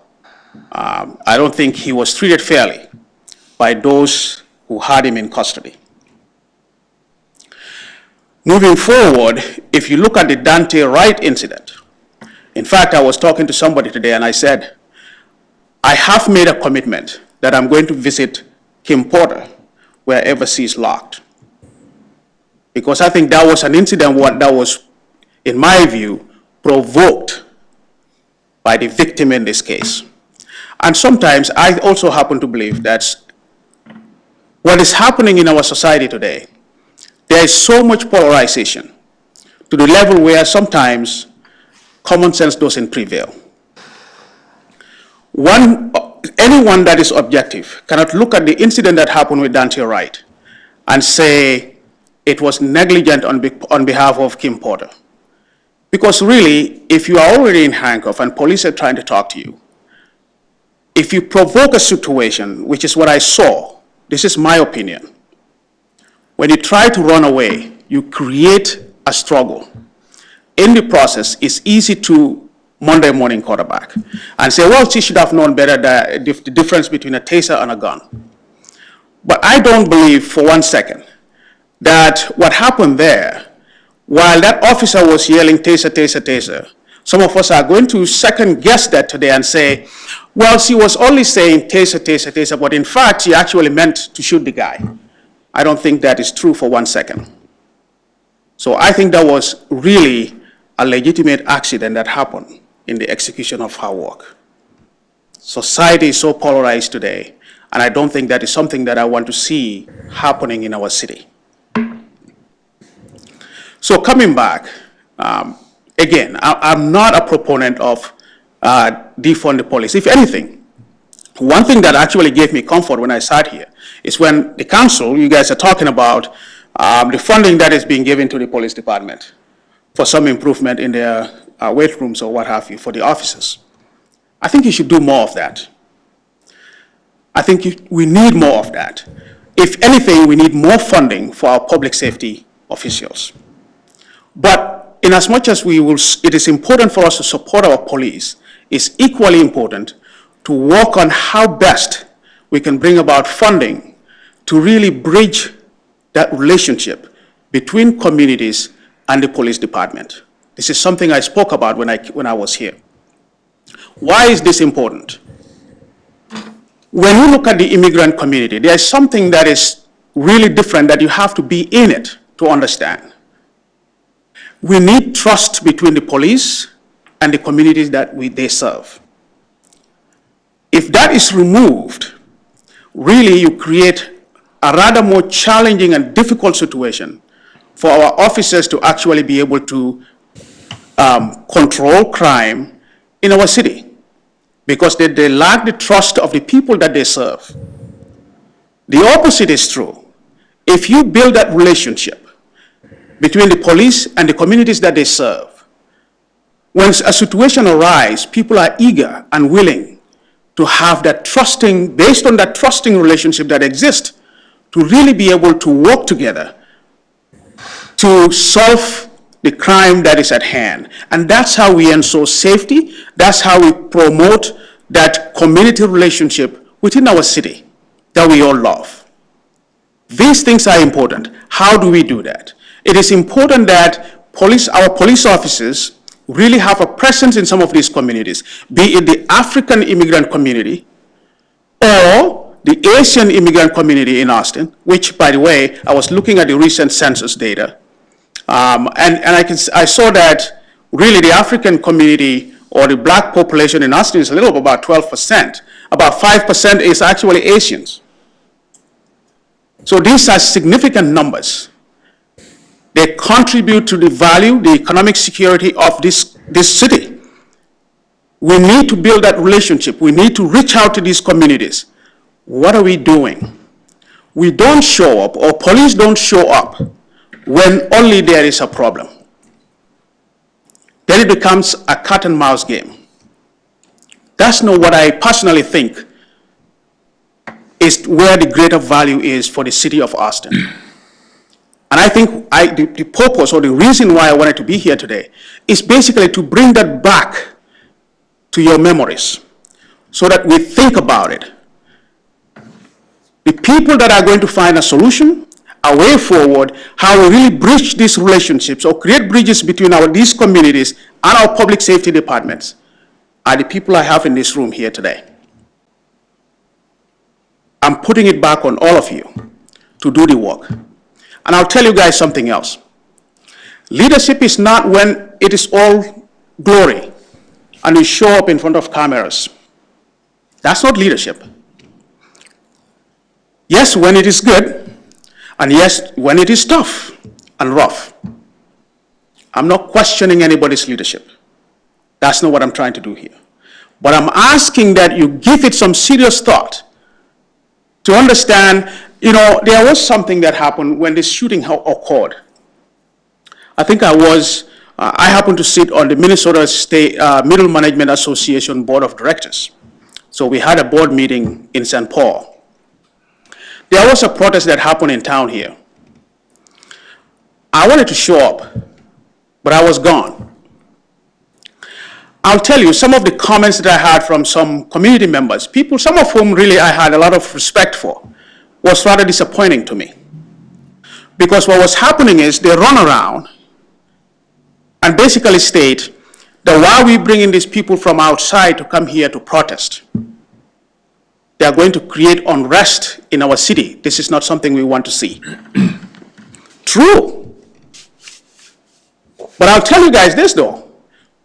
[SPEAKER 13] I don't think he was treated fairly by those who had him in custody. Moving forward, if you look at the Dante Wright incident, in fact, I was talking to somebody today and I said, I have made a commitment that I'm going to visit Kim Porter wherever she's locked. Because I think that was an incident that was, in my view, provoked by the victim in this case. And sometimes I also happen to believe that what is happening in our society today, there is so much polarization to the level where sometimes common sense doesn't prevail. Anyone that is objective cannot look at the incident that happened with Dante Wright and say it was negligent on behalf of Kim Porter. Because really, if you are already in handcuffs and police are trying to talk to you, if you provoke a situation, which is what I saw, this is my opinion, when you try to run away, you create a struggle. In the process, it's easy to Monday morning quarterback and say, well, she should have known better the difference between a taser and a gun. But I don't believe for 1 second that what happened there, while that officer was yelling taser, taser, taser, some of us are going to second guess that today and say, well, she was only saying taser, taser, taser, but in fact, she actually meant to shoot the guy. I don't think that is true for 1 second. So I think that was really a legitimate accident that happened in the execution of her work. Society is so polarized today, and I don't think that is something that I want to see happening in our city. So coming back, again, I'm not a proponent of defund the police. If anything, one thing that actually gave me comfort when I sat here is when the council, you guys are talking about the funding that is being given to the police department for some improvement in their weight rooms or what have you for the officers. I think you should do more of that. I think we need more of that. If anything, we need more funding for our public safety officials. But in as much as it is important for us to support our police, it's equally important to work on how best we can bring about funding to really bridge that relationship between communities and the police department. This is something I spoke about when I was here. Why is this important? When you look at the immigrant community, there is something that is really different that you have to be in it to understand. We need trust between the police and the communities that they serve. If that is removed, really you create a rather more challenging and difficult situation for our officers to actually be able to control crime in our city, because they lack the trust of the people that they serve. The opposite is true. If you build that relationship between the police and the communities that they serve, when a situation arises, people are eager and willing to have that trusting, based on that trusting relationship that exists, to really be able to work together to solve the crime that is at hand. And that's how we ensure safety. That's how we promote that community relationship within our city that we all love. These things are important. How do we do that? It is important that our police officers really have a presence in some of these communities, be it the African immigrant community or the Asian immigrant community in Austin, which, by the way, I was looking at the recent census data, and I saw that really the African community or the black population in Austin is a little about 12%. About 5% is actually Asians. So these are significant numbers. They contribute to the value, the economic security of this city. We need to build that relationship. We need to reach out to these communities. What are we doing? We don't show up, or police don't show up when only there is a problem. Then it becomes a cat and mouse game. That's not what I personally think is where the greater value is for the city of Austin. And I think the purpose or the reason why I wanted to be here today is basically to bring that back to your memories so that we think about it. The people that are going to find a solution, a way forward, how we really bridge these relationships or create bridges between these communities and our public safety departments are the people I have in this room here today. I'm putting it back on all of you to do the work. And I'll tell you guys something else. Leadership is not when it is all glory and we show up in front of cameras. That's not leadership. Yes, when it is good, and yes, when it is tough and rough. I'm not questioning anybody's leadership. That's not what I'm trying to do here. But I'm asking that you give it some serious thought to understand, there was something that happened when this shooting occurred. I think I happened to sit on the Minnesota State Middle Management Association Board of Directors. So we had a board meeting in St. Paul. There was a protest that happened in town here. I wanted to show up, but I was gone. I'll tell you, some of the comments that I had from some community members, people, some of whom really I had a lot of respect for, was rather disappointing to me. Because what was happening is they run around and basically state that while we bring in these people from outside to come here to protest, they are going to create unrest in our city. This is not something we want to see. True. But I'll tell you guys this though.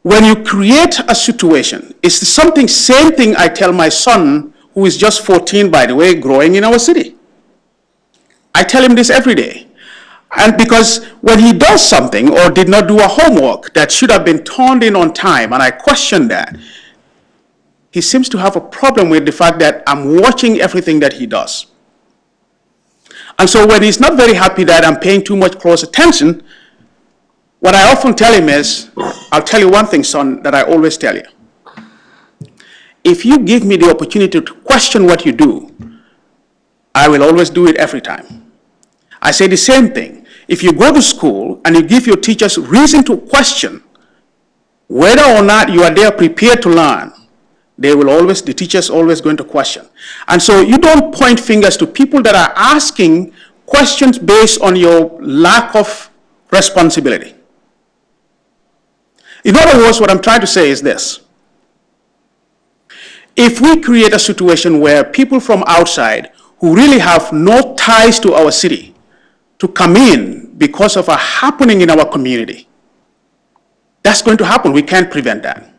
[SPEAKER 13] When you create a situation, it's the same thing I tell my son, who is just 14, by the way, growing in our city. I tell him this every day. And because when he does something or did not do a homework that should have been turned in on time, and I question that, he seems to have a problem with the fact that I'm watching everything that he does. And so when he's not very happy that I'm paying too much close attention, what I often tell him is, I'll tell you one thing, son, that I always tell you. If you give me the opportunity to question what you do, I will always do it every time. I say the same thing. If you go to school and you give your teachers reason to question whether or not you are there prepared to learn, the teachers always going to question. And so you don't point fingers to people that are asking questions based on your lack of responsibility. In other words, what I'm trying to say is this. If we create a situation where people from outside who really have no ties to our city to come in because of a happening in our community, that's going to happen. We can't prevent that.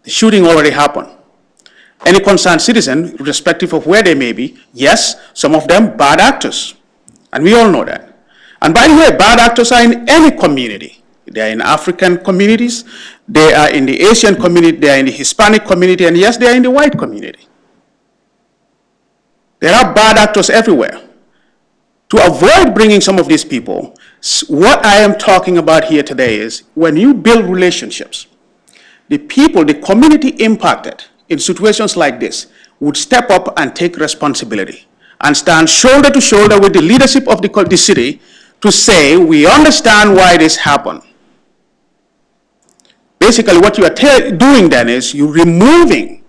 [SPEAKER 13] The shooting already happened. Any concerned citizen, irrespective of where they may be, yes, some of them bad actors. And we all know that. And by the way, bad actors are in any community. They are in African communities, they are in the Asian community, they are in the Hispanic community, and yes, they are in the white community. There are bad actors everywhere. To avoid bringing some of these people, what I am talking about here today is when you build relationships, the people, the community impacted in situations like this would step up and take responsibility and stand shoulder to shoulder with the leadership of the city to say, we understand why this happened. Basically, what you are doing then is you're removing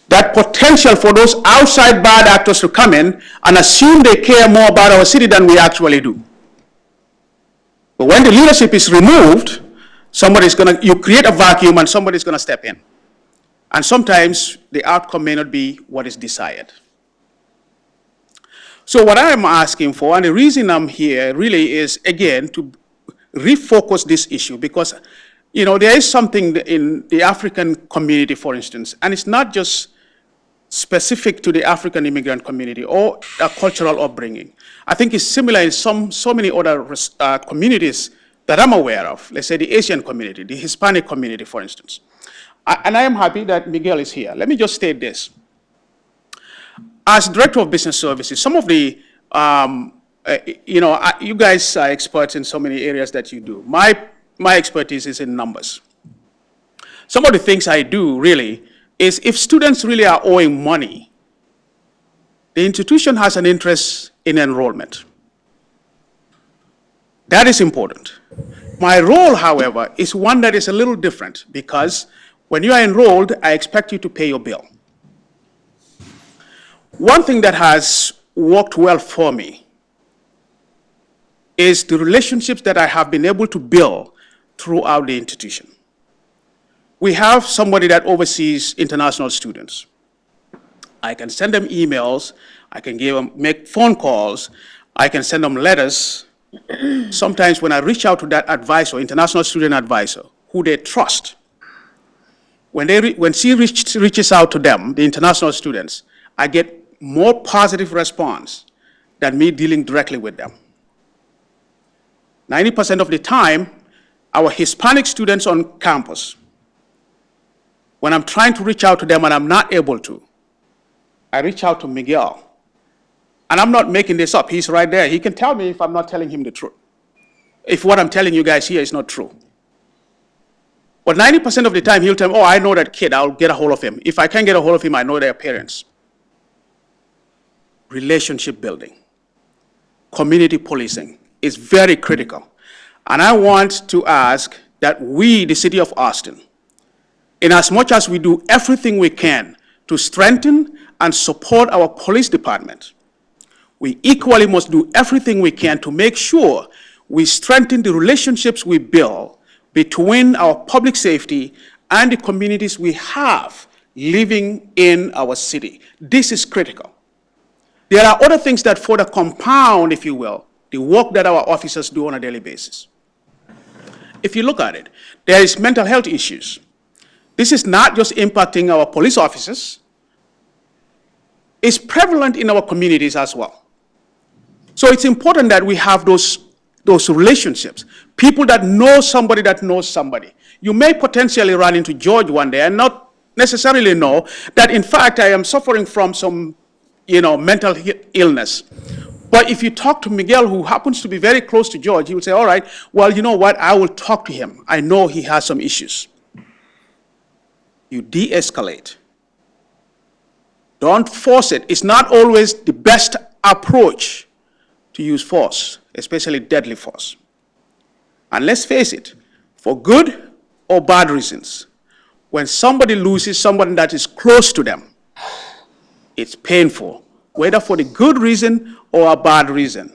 [SPEAKER 13] that potential for those outside bad actors to come in and assume they care more about our city than we actually do. But when the leadership is removed, you create a vacuum and somebody's going to step in. And sometimes the outcome may not be what is desired. So what I am asking for, and the reason I'm here really is, again, to refocus this issue because, you know, there is something in the African community, for instance, and it's not just specific to the African immigrant community or a cultural upbringing. I think it's similar in so many other communities that I'm aware of. Let's say the Asian community, the Hispanic community, for instance. And I am happy that Miguel is here. Let me just state this. As Director of Business Services, some of the, you guys are experts in so many areas that you do. My expertise is in numbers. Some of the things I do really is if students really are owing money, the institution has an interest in enrollment. That is important. My role, however, is one that is a little different because when you are enrolled, I expect you to pay your bill. One thing that has worked well for me is the relationships that I have been able to build throughout the institution. We have somebody that oversees international students. I can send them emails, I can make phone calls, I can send them letters. Sometimes when I reach out to that advisor, international student advisor, who they trust, when she reaches out to them, the international students, I get more positive response than me dealing directly with them. 90% of the time, our Hispanic students on campus, when I'm trying to reach out to them and I'm not able to, I reach out to Miguel. And I'm not making this up. He's right there. He can tell me if I'm not telling him the truth. If what I'm telling you guys here is not true. But 90% of the time, he'll tell me, oh, I know that kid. I'll get a hold of him. If I can't get a hold of him, I know their parents. Relationship building, community policing is very critical. And I want to ask that we, the city of Austin, in as much as we do everything we can to strengthen and support our police department, we equally must do everything we can to make sure we strengthen the relationships we build between our public safety and the communities we have living in our city. This is critical. There are other things that further compound, if you will, the work that our officers do on a daily basis. If you look at it, there is mental health issues. This is not just impacting our police officers. It's prevalent in our communities as well. So it's important that we have those relationships. People that know somebody that knows somebody. You may potentially run into George one day and not necessarily know that, in fact, I am suffering from some, mental illness. But if you talk to Miguel, who happens to be very close to George, he will say, all right, well, you know what? I will talk to him. I know he has some issues. You de-escalate. Don't force it. It's not always the best approach to use force, especially deadly force. And let's face it, for good or bad reasons, when somebody loses someone that is close to them, it's painful, whether for the good reason or a bad reason.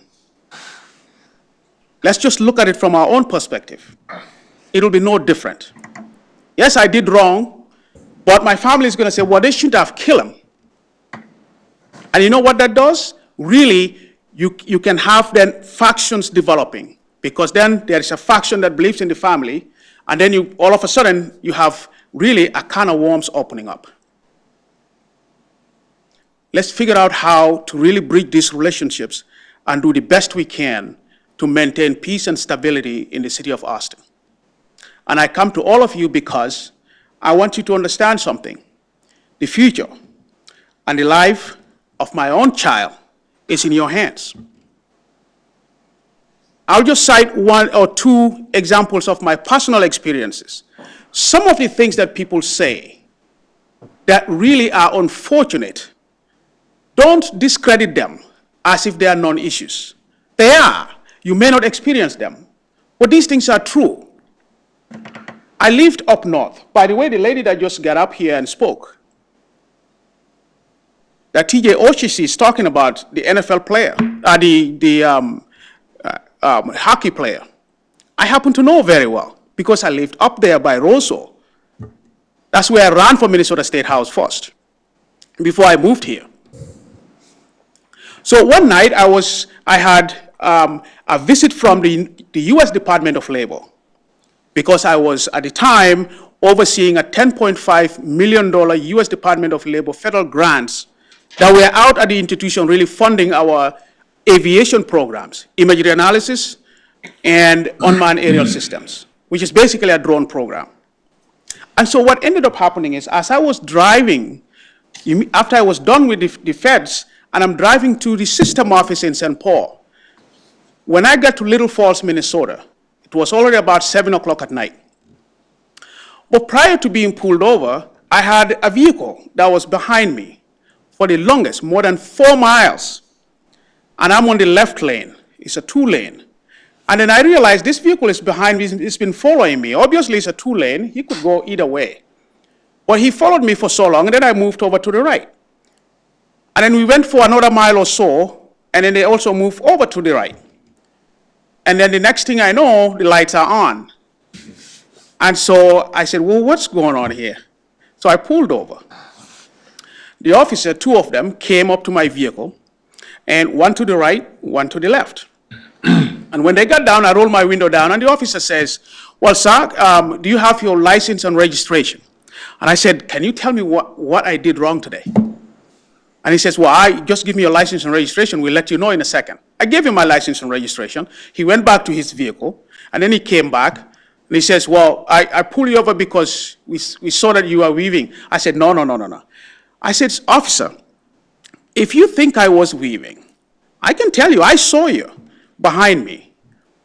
[SPEAKER 13] Let's just look at it from our own perspective. It'll be no different. Yes, I did wrong, but my family is going to say, well, they shouldn't have killed him. And you know what that does? Really, you can have then factions developing, because then there is a faction that believes in the family, and then you all of a sudden you have really a can of worms opening up. Let's figure out how to really bridge these relationships and do the best we can to maintain peace and stability in the city of Austin. And I come to all of you because I want you to understand something. The future and the life of my own child is in your hands. I'll just cite one or two examples of my personal experiences. Some of the things that people say that really are unfortunate, don't discredit them as if they are non-issues. They are. You may not experience them, but these things are true. I lived up north. By the way, the lady that just got up here and spoke, that TJ Oshisi is talking about the NFL player, hockey player. I happen to know very well because I lived up there by Roseau. That's where I ran for Minnesota State House first, before I moved here. So one night I had a visit from the U.S. Department of Labor, because I was at the time overseeing a $10.5 million U.S. Department of Labor federal grants that were out at the institution really funding our aviation programs, imagery analysis, and unmanned aerial systems, which is basically a drone program. And so what ended up happening is, as I was driving, after I was done with the feds, and I'm driving to the system office in St. Paul, when I got to Little Falls, Minnesota, it was already about 7 o'clock at night. But prior to being pulled over, I had a vehicle that was behind me for the longest, more than 4 miles. And I'm on the left lane. It's a 2-lane. And then I realized this vehicle is behind me. It's been following me. Obviously, it's a 2-lane. He could go either way. But he followed me for so long, and then I moved over to the right. And then we went for another mile or so, and then they also moved over to the right. And then the next thing I know, the lights are on. And so I said, well, what's going on here? So I pulled over. The officer, 2 of them, came up to my vehicle, and one to the right, one to the left. And when they got down, I rolled my window down, and the officer says, well, sir, do you have your license and registration? And I said, can you tell me what I did wrong today? And he says, well, just give me your license and registration. We'll let you know in a second. I gave him my license and registration. He went back to his vehicle, and then he came back, and he says, well, I pulled you over because we saw that you were weaving. I said, no. I said, officer, if you think I was weaving, I can tell you, I saw you behind me.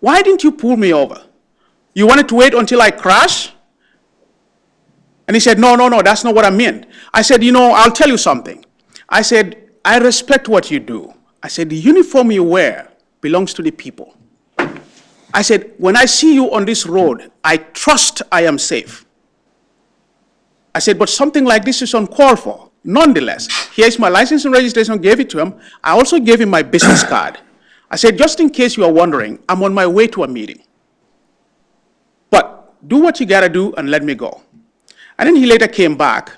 [SPEAKER 13] Why didn't you pull me over? You wanted to wait until I crash? And he said, no, that's not what I meant. I said, I'll tell you something. I said, I respect what you do. I said, the uniform you wear belongs to the people. I said, when I see you on this road, I trust I am safe. I said, but something like this is uncalled for. Nonetheless, here's my license and registration, gave it to him. I also gave him my business card. I said, just in case you are wondering, I'm on my way to a meeting. But do what you gotta do and let me go. And then he later came back,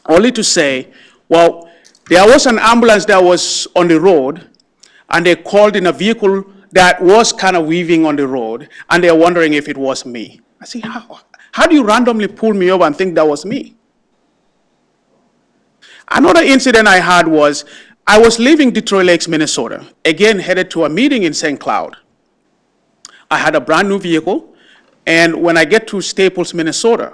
[SPEAKER 13] only to say, well, there was an ambulance that was on the road, and they called in a vehicle that was kind of weaving on the road, and they're wondering if it was me. I said, how do you randomly pull me over and think that was me? Another incident I had was, I was leaving Detroit Lakes, Minnesota, again headed to a meeting in St. Cloud. I had a brand new vehicle, and when I get to Staples, Minnesota,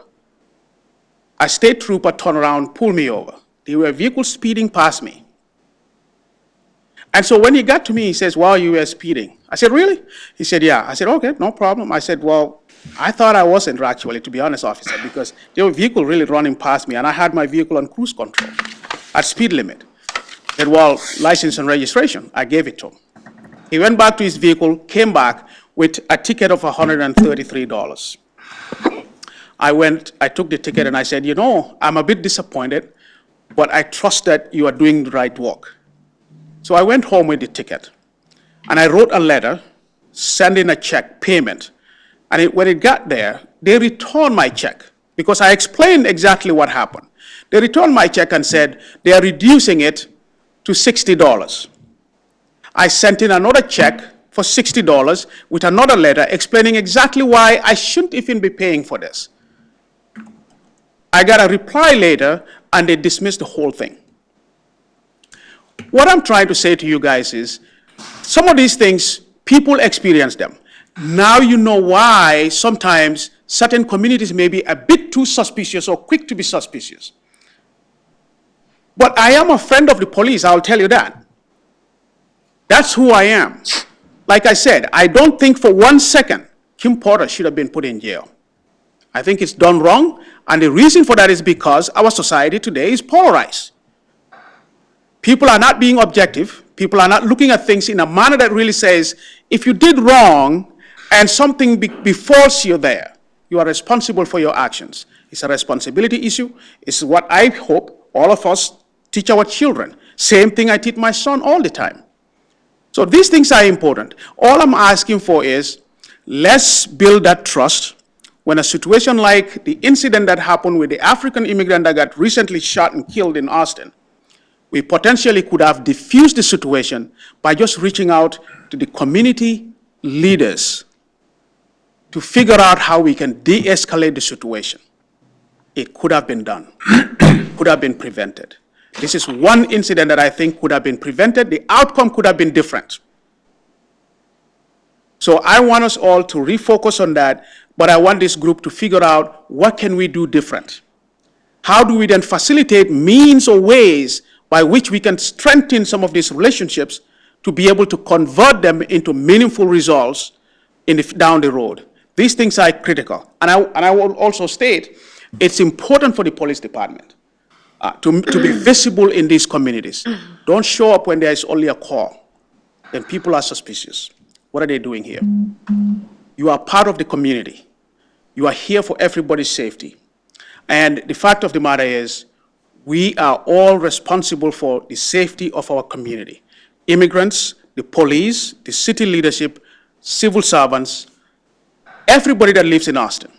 [SPEAKER 13] a state trooper turned around, pulled me over. There were vehicles speeding past me. And so when he got to me, he says, well, you were speeding. I said, really? He said, yeah. I said, okay, no problem. I said, well, I thought I wasn't actually, to be honest, officer, because there were vehicles really running past me, and I had my vehicle on cruise control at speed limit. He said, well, license and registration. I gave it to him. He went back to his vehicle, came back with a ticket of $133. I took the ticket and I said, you know, I'm a bit disappointed, but I trust that you are doing the right work. So I went home with the ticket and I wrote a letter sending a check payment. And when it got there, they returned my check because I explained exactly what happened. They returned my check and said they are reducing it to $60. I sent in another check for $60 with another letter explaining exactly why I shouldn't even be paying for this. I got a reply later and they dismissed the whole thing. What I'm trying to say to you guys is, some of these things, people experience them. Now you know why sometimes certain communities may be a bit too suspicious or quick to be suspicious. But I am a friend of the police, I'll tell you that. That's who I am. Like I said, I don't think for 1 second Kim Porter should have been put in jail. I think it's done wrong, and the reason for that is because our society today is polarized. People are not being objective. People are not looking at things in a manner that really says, if you did wrong and something befalls you there, you are responsible for your actions. It's a responsibility issue. It's what I hope all of us teach our children. Same thing I teach my son all the time. So these things are important. All I'm asking for is, let's build that trust. When a situation like the incident that happened with the African immigrant that got recently shot and killed in Austin, we potentially could have diffused the situation by just reaching out to the community leaders to figure out how we can de-escalate the situation. It could have been done, could have been prevented. This is one incident that I think could have been prevented. The outcome could have been different. So I want us all to refocus on that, but I want this group to figure out what can we do different. How do we then facilitate means or ways by which we can strengthen some of these relationships to be able to convert them into meaningful results down the road. These things are critical. And I will also state, it's important for the police department to be visible in these communities. Don't show up when there is only a call. Then people are suspicious. What are they doing here? You are part of the community. You are here for everybody's safety. And the fact of the matter is, we are all responsible for the safety of our community. Immigrants, the police, the city leadership, civil servants, everybody that lives in Austin.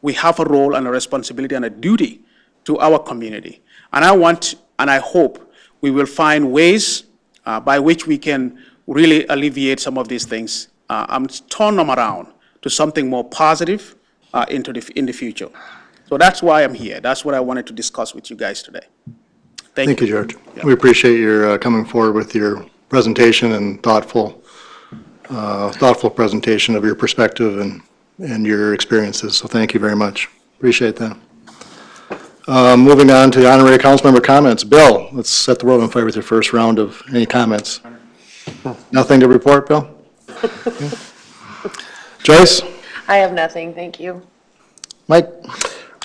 [SPEAKER 13] We have a role and a responsibility and a duty to our community. And I hope we will find ways by which we can really alleviate some of these things and turn them around to something more positive in the future. So that's why I'm here. That's what I wanted to discuss with you guys today.
[SPEAKER 2] Thank you, George. Yeah. We appreciate your coming forward with your presentation and thoughtful presentation of your perspective and your experiences. So thank you very much. Appreciate that. Moving on to the honorary council member comments. Bill, let's set the world on fire with your first round of any comments. Nothing to report, Bill? Joyce?
[SPEAKER 10] I have nothing, thank you.
[SPEAKER 2] Mike?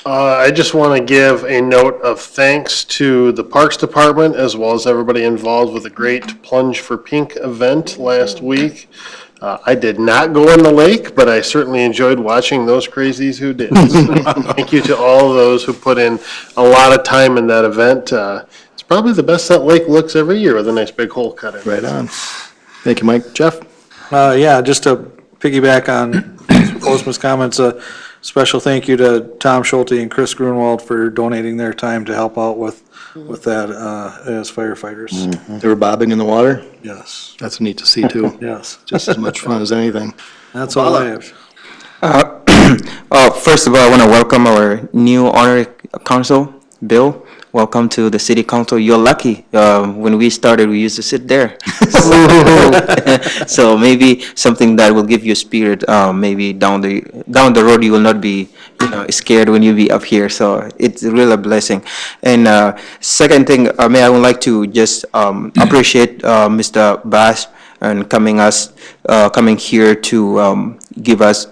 [SPEAKER 12] I just want to give a note of thanks to the Parks Department as well as everybody involved with the great Plunge for Pink event last week. I did not go in the lake, but I certainly enjoyed watching those crazies who did. Thank you to all of those who put in a lot of time in that event. It's probably the best that lake looks every year with a nice big hole cut in it.
[SPEAKER 2] Right on. Thank you, Mike. Jeff?
[SPEAKER 4] Yeah, just to piggyback on Mr. Postma's comments, a special thank you to Tom Schulte and Chris Grunwald for donating their time to help out with that as firefighters.
[SPEAKER 2] Mm-hmm. They were bobbing in the water?
[SPEAKER 4] Yes.
[SPEAKER 2] That's neat to see, too.
[SPEAKER 4] Yes.
[SPEAKER 2] Just as much fun as anything.
[SPEAKER 4] That's all I have.
[SPEAKER 14] First of all, I want to welcome our new honorary council, Bill. Welcome to the city council. You're lucky. When we started, we used to sit there. So maybe something that will give you spirit. Maybe down the road, you will not be, scared when you be up here. So it's really a blessing. And second thing, I would like to just appreciate Mr. Bass and coming here to give us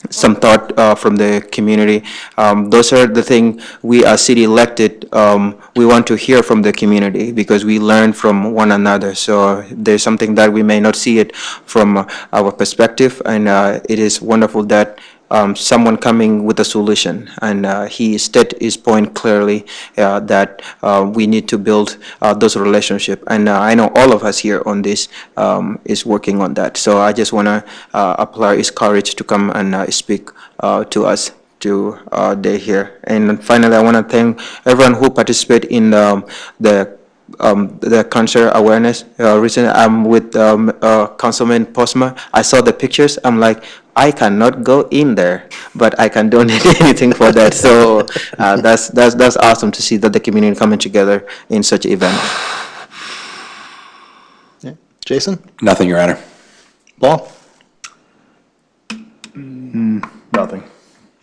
[SPEAKER 14] some thought from the community. Those are the things we as city elected, we want to hear from the community because we learn from one another. So there's something that we may not see it from our perspective, and it is wonderful that someone coming with a solution, and he stated his point clearly that we need to build those relationships. And I know all of us here on this is working on that. So I just want to applaud his courage to come and speak to us today here. And finally, I want to thank everyone who participated in the cancer awareness. Recently, I'm with Councilman Postma. I saw the pictures. I'm like, I cannot go in there, but I can donate anything for that. So that's awesome to see that the community coming together in such an event.
[SPEAKER 2] Yeah. Jason?
[SPEAKER 5] Nothing, Your Honor.
[SPEAKER 2] Paul?
[SPEAKER 1] Nothing.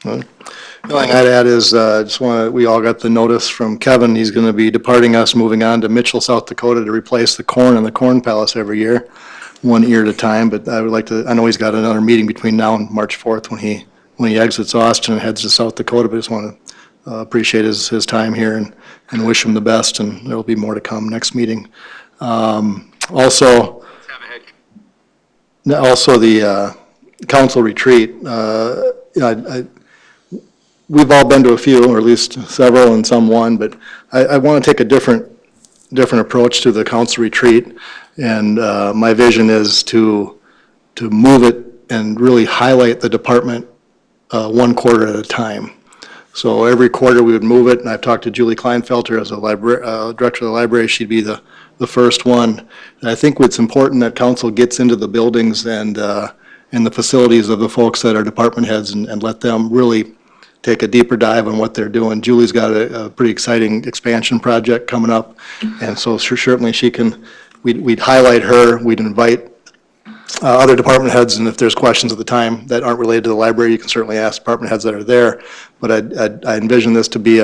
[SPEAKER 2] The only thing I'd add is, we all got the notice from Kevin, he's gonna be departing us, moving on to Mitchell, South Dakota to replace the corn in the Corn Palace every year, one ear at a time, but I would like to, I know he's got another meeting between now and March 4th when he exits Austin and heads to South Dakota, but I just want to appreciate his time here and wish him the best, and there'll be more to come next meeting. Also the council retreat, we've all been to a few, or at least several and some one, but I want to take a different approach to the council retreat. And my vision is to move it and really highlight the department one quarter at a time. So every quarter we would move it, and I've talked to Julie Kleinfelter as a director of the library. She'd be the first one. And I think it's important that council gets into the buildings and the facilities of the folks that are department heads and let them really take a deeper dive on what they're doing. Julie's got a pretty exciting expansion project coming up, and so certainly she can, we'd highlight her, we'd invite other department heads, and if there's questions at the time that aren't related to the library, you can certainly ask department heads that are there. But I envision this to be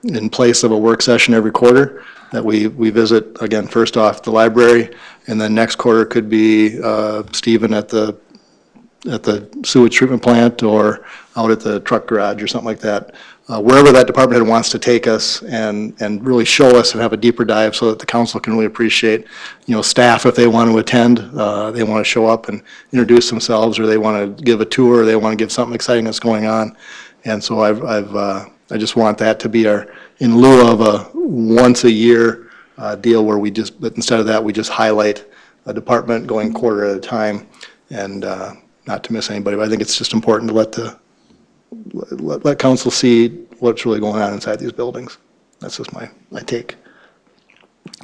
[SPEAKER 2] in place of a work session every quarter, that we visit, again, first off the library, and then next quarter could be Stephen at the sewage treatment plant or out at the truck garage or something like that. Wherever that department head wants to take us and really show us and have a deeper dive so that the council can really appreciate, staff, if they want to attend, they want to show up and introduce themselves, or they want to give a tour, or they want to give something exciting that's going on. And so I just want that to be in lieu of a once a year deal where but instead of that, we just highlight a department going quarter at a time, and not to miss anybody, but I think it's just important to let council see what's really going on inside these buildings. That's just my take.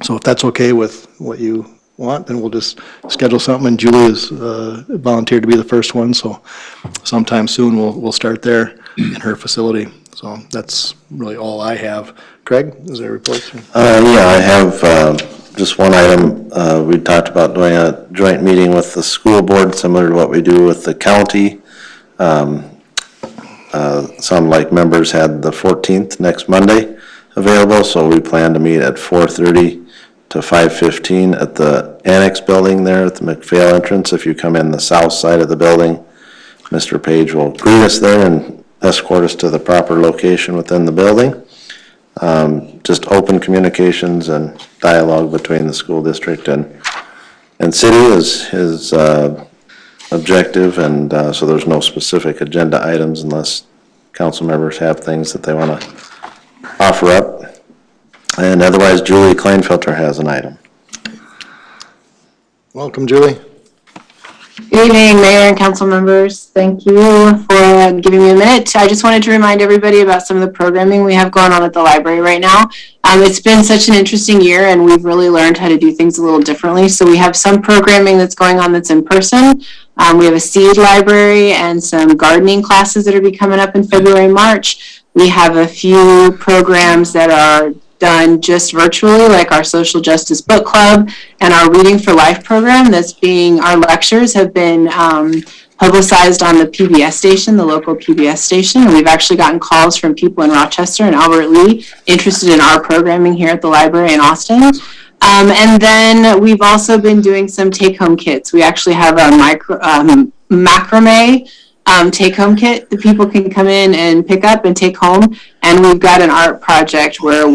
[SPEAKER 2] So if that's okay with what you want, then we'll just schedule something, and Julie has volunteered to be the first one, so sometime soon we'll start there in her facility. So that's really all I have. Craig, is there a report?
[SPEAKER 7] Yeah, I have just one item. We talked about doing a joint meeting with the school board, similar to what we do with the county. Some like members had the 14th, next Monday, available, so we plan to meet at 4:30 to 5:15 at the annex building there at the McPhail entrance. If you come in the south side of the building, Mr. Page will greet us there and escort us to the proper location within the building. Just open communications and dialogue between the school district and city is his objective, and so there's no specific agenda items unless council members have things that they want to offer up. And otherwise, Julie Kleinfelter has an item.
[SPEAKER 2] Welcome, Julie.
[SPEAKER 10] Good evening, Mayor and council members. Thank you for giving me a minute. I just wanted to remind everybody about some of the programming we have going on at the library right now. It's been such an interesting year, and we've really learned how to do things a little differently. So we have some programming that's going on that's in person. We have a seed library and some gardening classes that are be coming up in February, March. We have a few programs that are done just virtually, like our social justice book club and our Reading for Life program our lectures have been publicized on the PBS station, the local PBS station. And we've actually gotten calls from people in Rochester and Albert Lee interested in our programming here at the library in Austin. And then we've also been doing some take-home kits. We actually have a macrame take-home kit that people can come in and pick up and take home. And we've got an art project where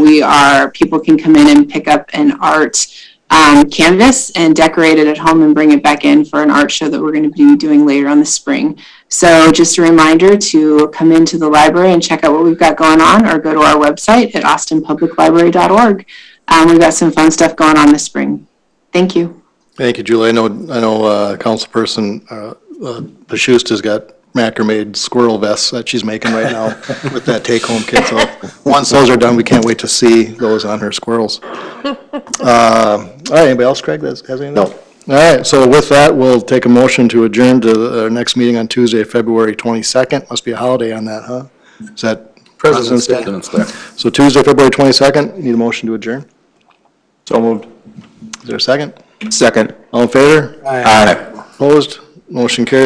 [SPEAKER 10] people can come in and pick up an art canvas and decorate it at home and bring it back in for an art show that we're going to be doing later on this spring. So just a reminder to come into the library and check out what we've got going on, or go to our website at austinpubliclibrary.org. We've got some fun stuff going on this spring. Thank you.
[SPEAKER 2] Thank you, Julie. I know, Councilperson Bashusta's got macrame squirrel vests that she's making right now with that take-home kit. So once those are done, we can't wait to see those on her squirrels. All right, anybody else, Craig, that has anything?
[SPEAKER 7] No.
[SPEAKER 2] All right, so with that, we'll take a motion to adjourn to our next meeting on Tuesday, February 22nd. Must be a holiday on that, huh? Is that President's Day?
[SPEAKER 5] President's Day.
[SPEAKER 2] So Tuesday, February 22nd, need a motion to adjourn?
[SPEAKER 1] So moved.
[SPEAKER 2] Is there a second?
[SPEAKER 14] Second.
[SPEAKER 2] All in favor?
[SPEAKER 5] Aye.
[SPEAKER 2] Opposed? Motion carries.